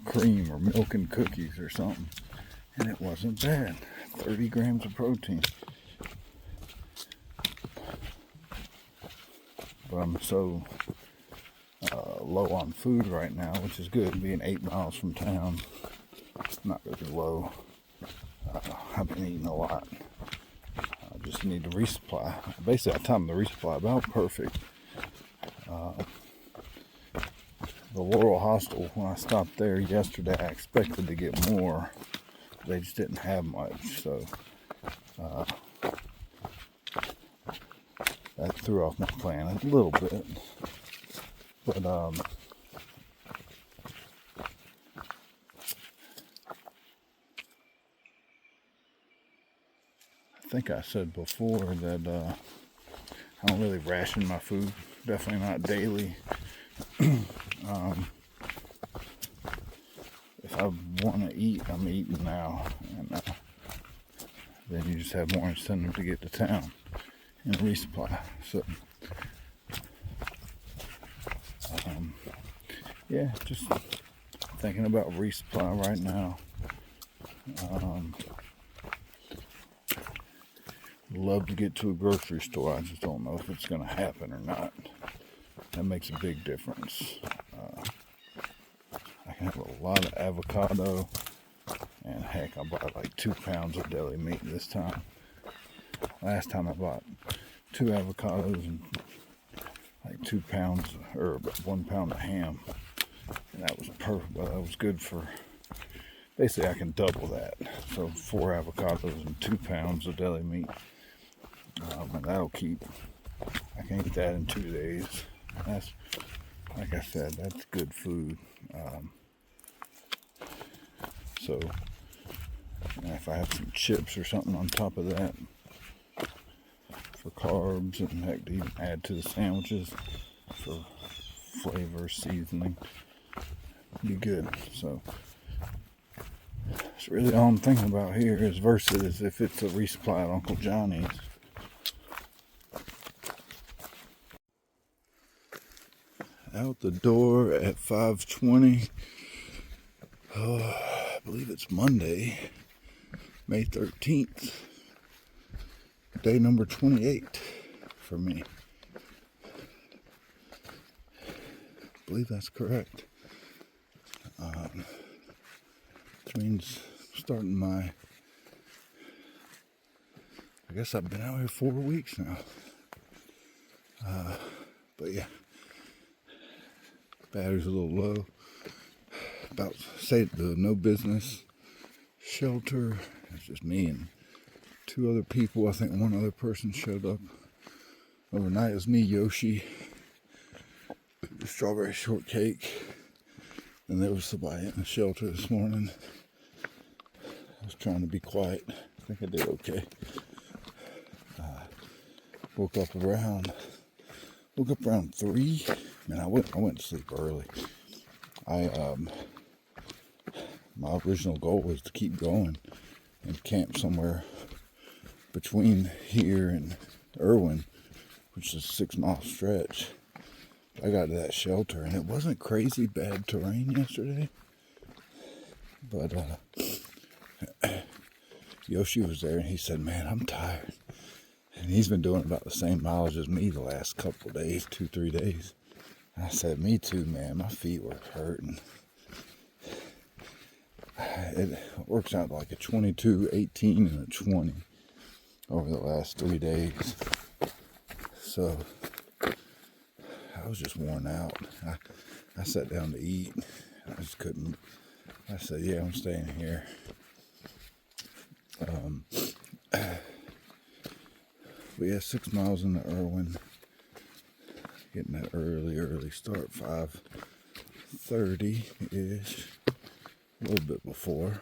A: cream, or milk and cookies or something, and it wasn't bad. 30 grams of protein. But I'm so low on food right now, which is good, being 8 miles from town. Not really low. I've been eating a lot. I just need to resupply. Basically, I timed the resupply about perfect. The Laurel Hostel, when I stopped there yesterday, I expected to get more. They just didn't have much, so that threw off my plan a little bit. But I think I said before that I don't really ration my food. Definitely not daily. If I want to eat, I'm eating now, and then you just have more incentive to get to town and resupply. So, yeah, just thinking about resupply right now. Love to get to a grocery store. I just don't know if it's going to happen or not. That makes a big difference. I can have a lot of avocado, and heck, I bought like 2 pounds of deli meat this time. Last time I bought 2 avocados and like 2 pounds, or 1 pound of ham, and that was perfect. Well, that was good for, basically I can double that. So 4 avocados and 2 pounds of deli meat, and that'll keep. I can eat that in 2 days. That's, like I said, that's good food. So, and if I have some chips or something on top of that for carbs, and heck, to even add to the sandwiches for flavor, seasoning, be good. So, it's really all I'm thinking about here is versus if it's a resupply at Uncle Johnny's. Out the door at 5:20. I believe it's Monday, May 13th. Day number 28 for me. believe that's correct. Which means starting my, I guess I've been out here 4 weeks now. But yeah, battery's a little low. About to say the no business shelter. It's just me and 2 other people. I think 1 other person showed up overnight. It was me, Yoshi, the strawberry shortcake, and there was somebody in the shelter this morning. I was trying to be quiet. I think I did okay. Woke up around 3. Man, I went to sleep early. My original goal was to keep going and camp somewhere between here and Irwin, which is a 6-mile stretch. I got to that shelter and it wasn't crazy bad terrain yesterday, but Yoshi was there and he said, "Man, I'm tired." And he's been doing about the same mileage as me the last couple of days, 2-3 days. And I said, "Me too, man. My feet were hurting." It works out like a 22, 18, and a 20 over the last 3 days. So I was just worn out. I sat down to eat. I just couldn't. I said, "Yeah, I'm staying here." But yeah, 6 miles into Irwin. Getting that early start, 5:30-ish. A little bit before.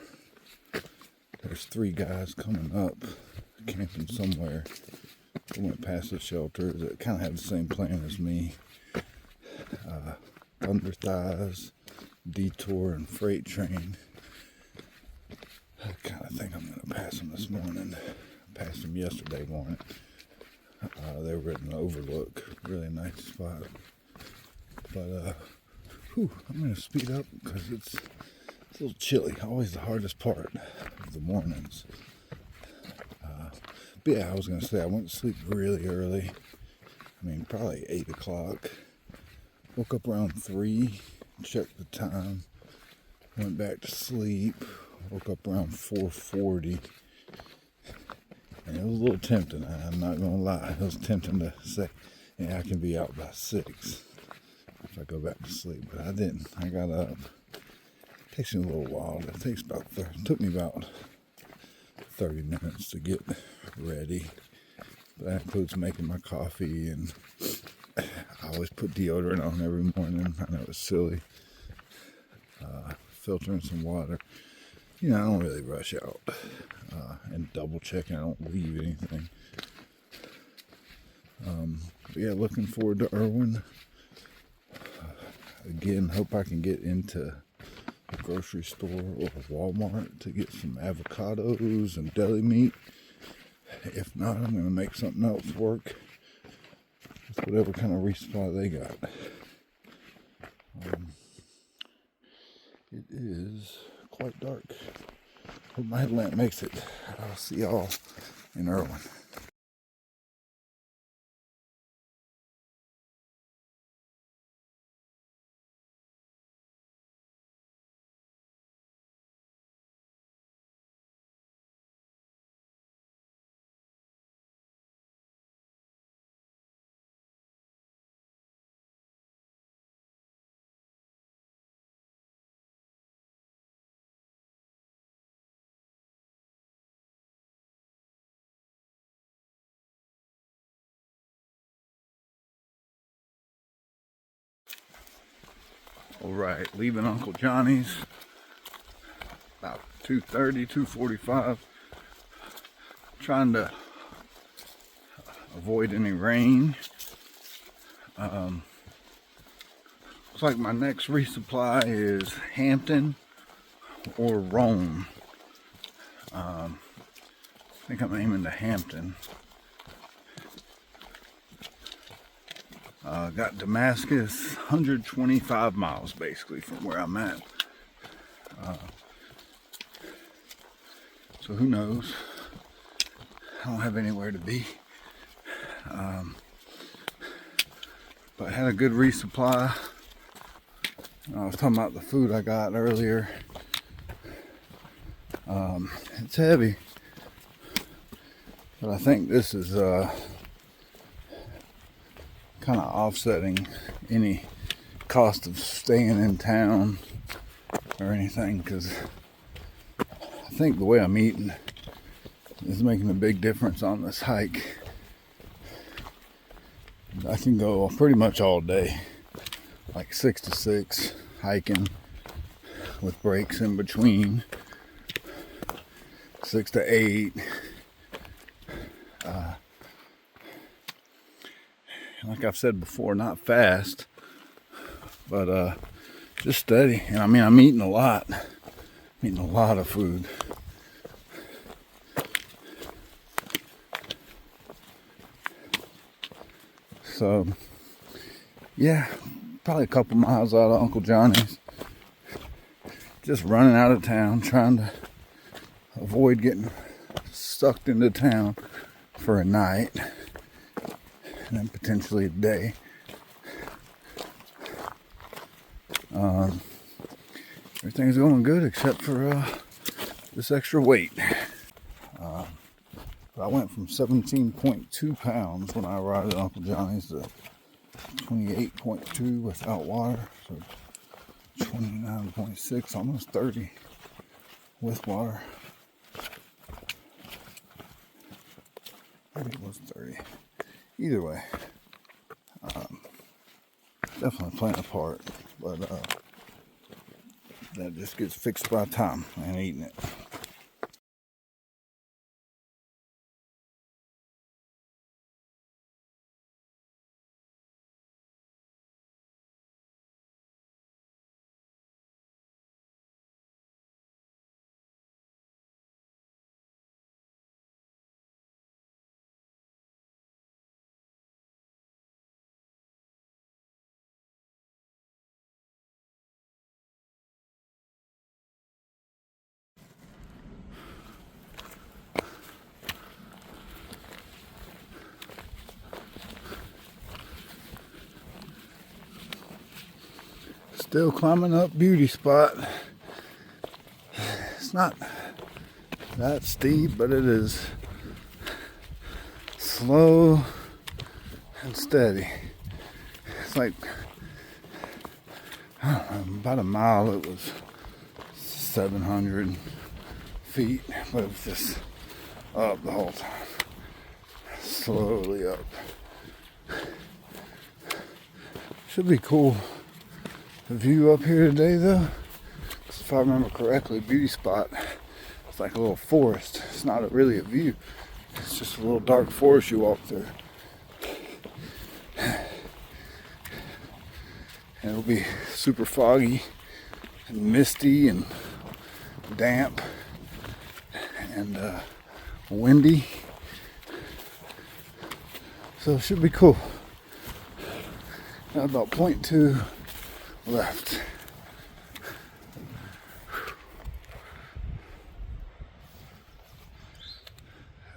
A: There's 3 guys coming up, camping somewhere. We went past the shelter that kind of had the same plan as me. Thunder Thighs, Detour, and Freight Train. I kind of think I'm going to pass them this morning. I passed them yesterday morning. They were at an overlook, really nice spot. But I'm going to speed up because it's a little chilly. Always the hardest part of the mornings. But yeah, I was going to say I went to sleep really early. I mean, probably 8 o'clock. Woke up around 3, checked the time, went back to sleep. Woke up around 4:40. And it was a little tempting, I'm not going to lie. It was tempting to say, "Yeah, I can be out by 6 if I go back to sleep." But I didn't. I got up. It takes me a little while. It took me about 30 minutes to get ready. But that includes making my coffee, and I always put deodorant on every morning. I know it's silly. Filtering some water. I don't really rush out and double checking. I don't leave anything. But yeah, looking forward to Irwin. Again, hope I can get into a grocery store or Walmart to get some avocados and deli meat. If not, I'm going to make something else work with whatever kind of resupply they got. It is quite dark. Hope my headlamp makes it. I'll see y'all in Irwin. All right, leaving Uncle Johnny's about 2:30, 2:45. Trying to avoid any rain. Looks like my next resupply is Hampton or Rome. I think I'm aiming to Hampton. Got Damascus, 125 miles basically from where I'm at. So who knows? I don't have anywhere to be. But I had a good resupply I was talking about the food I got earlier. It's heavy, but I think this is kind of offsetting any cost of staying in town or anything, because I think the way I'm eating is making a big difference on this hike. I can go pretty much all day, like 6 to 6 hiking with breaks in between, 6 to 8. Like I've said before, not fast, but just steady. And I mean, I'm eating a lot. I'm eating a lot of food. So, yeah, probably a couple miles out of Uncle Johnny's. Just running out of town, trying to avoid getting sucked into town for a night and then potentially a day. Everything's going good except for this extra weight. I went from 17.2 pounds when I arrived at Uncle Johnny's to 28.2 without water, so 29.6, almost 30 with water. Maybe it was 30. Either way, definitely playing a part, but that just gets fixed by time and eating it. Still climbing up Beauty Spot. It's not that steep, but it is slow and steady. It's like, I don't know, about a mile it was 700 feet, but it was just up the whole time. Slowly up. Should be cool. The view up here today, though, if I remember correctly, Beauty Spot, it's like a little forest. It's not really a view. It's just a little dark forest you walk through. And it'll be super foggy and misty and damp and windy. So it should be cool. Got about 0.2 left.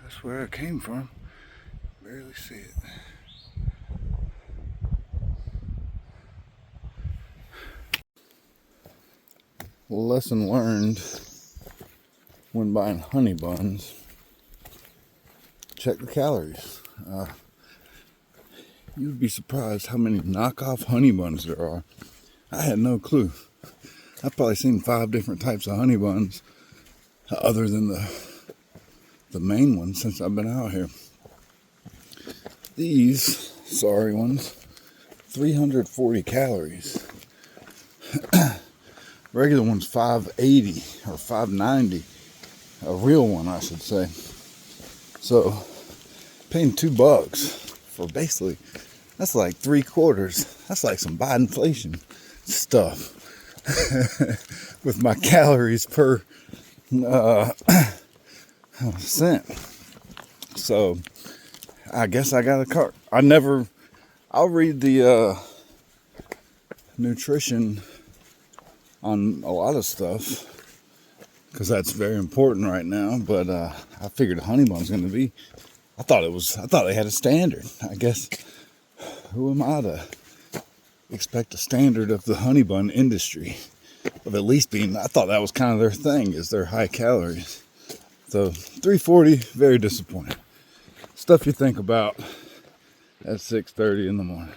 A: That's where it came from. Barely see it. Lesson learned when buying honey buns. Check the calories. You'd be surprised how many knockoff honey buns there are. I had no clue. I've probably seen 5 different types of honey buns other than the main ones since I've been out here. These, sorry ones, 340 calories. Regular one's 580 or 590. A real one, I should say. So, paying $2 for basically, that's like 3/4. That's like some Bidenflation stuff. With my calories per cent. So, I guess I got a cart. I'll read the nutrition on a lot of stuff because that's very important right now, but I figured a honey bun's going to be, I thought they had a standard. I guess, who am I to expect a standard of the honey bun industry of at least being, I thought that was kind of their thing, is their high calories. So 340, very disappointing. Stuff you think about at 6:30 in the morning.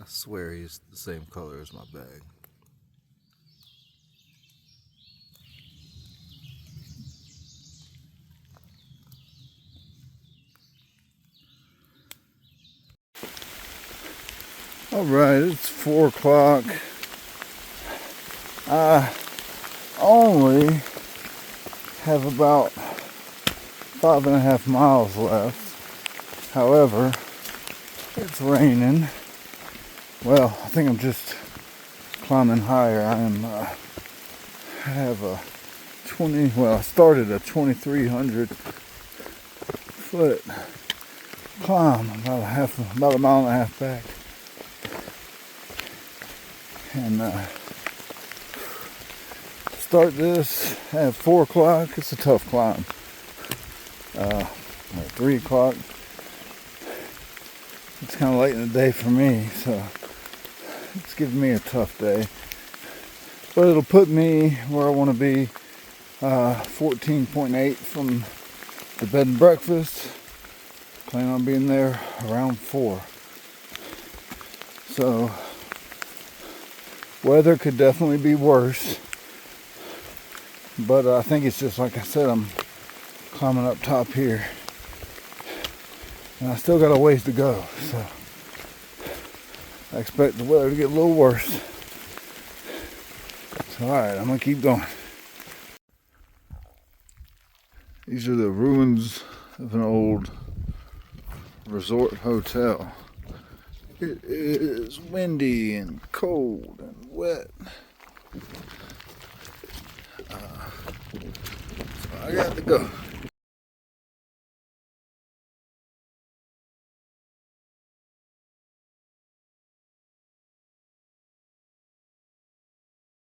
A: I swear he's the same color as my bag. All right, it's 4 o'clock. I only have about 5.5 miles left. However, it's raining. Well, I think I'm just climbing higher. I have a I started a 2,300 foot climb, about a mile and a half back. And start this at 4 o'clock. It's a tough climb. At 3 o'clock, it's kind of late in the day for me, so it's giving me a tough day. But it'll put me where I want to be, 14.8 from the bed and breakfast. Plan on being there around 4. So weather could definitely be worse, but I think it's just like I said, I'm climbing up top here, and I still got a ways to go, so I expect the weather to get a little worse. So alright, I'm gonna keep going. These are the ruins of an old resort hotel. It is windy and cold and wet. So I got to go.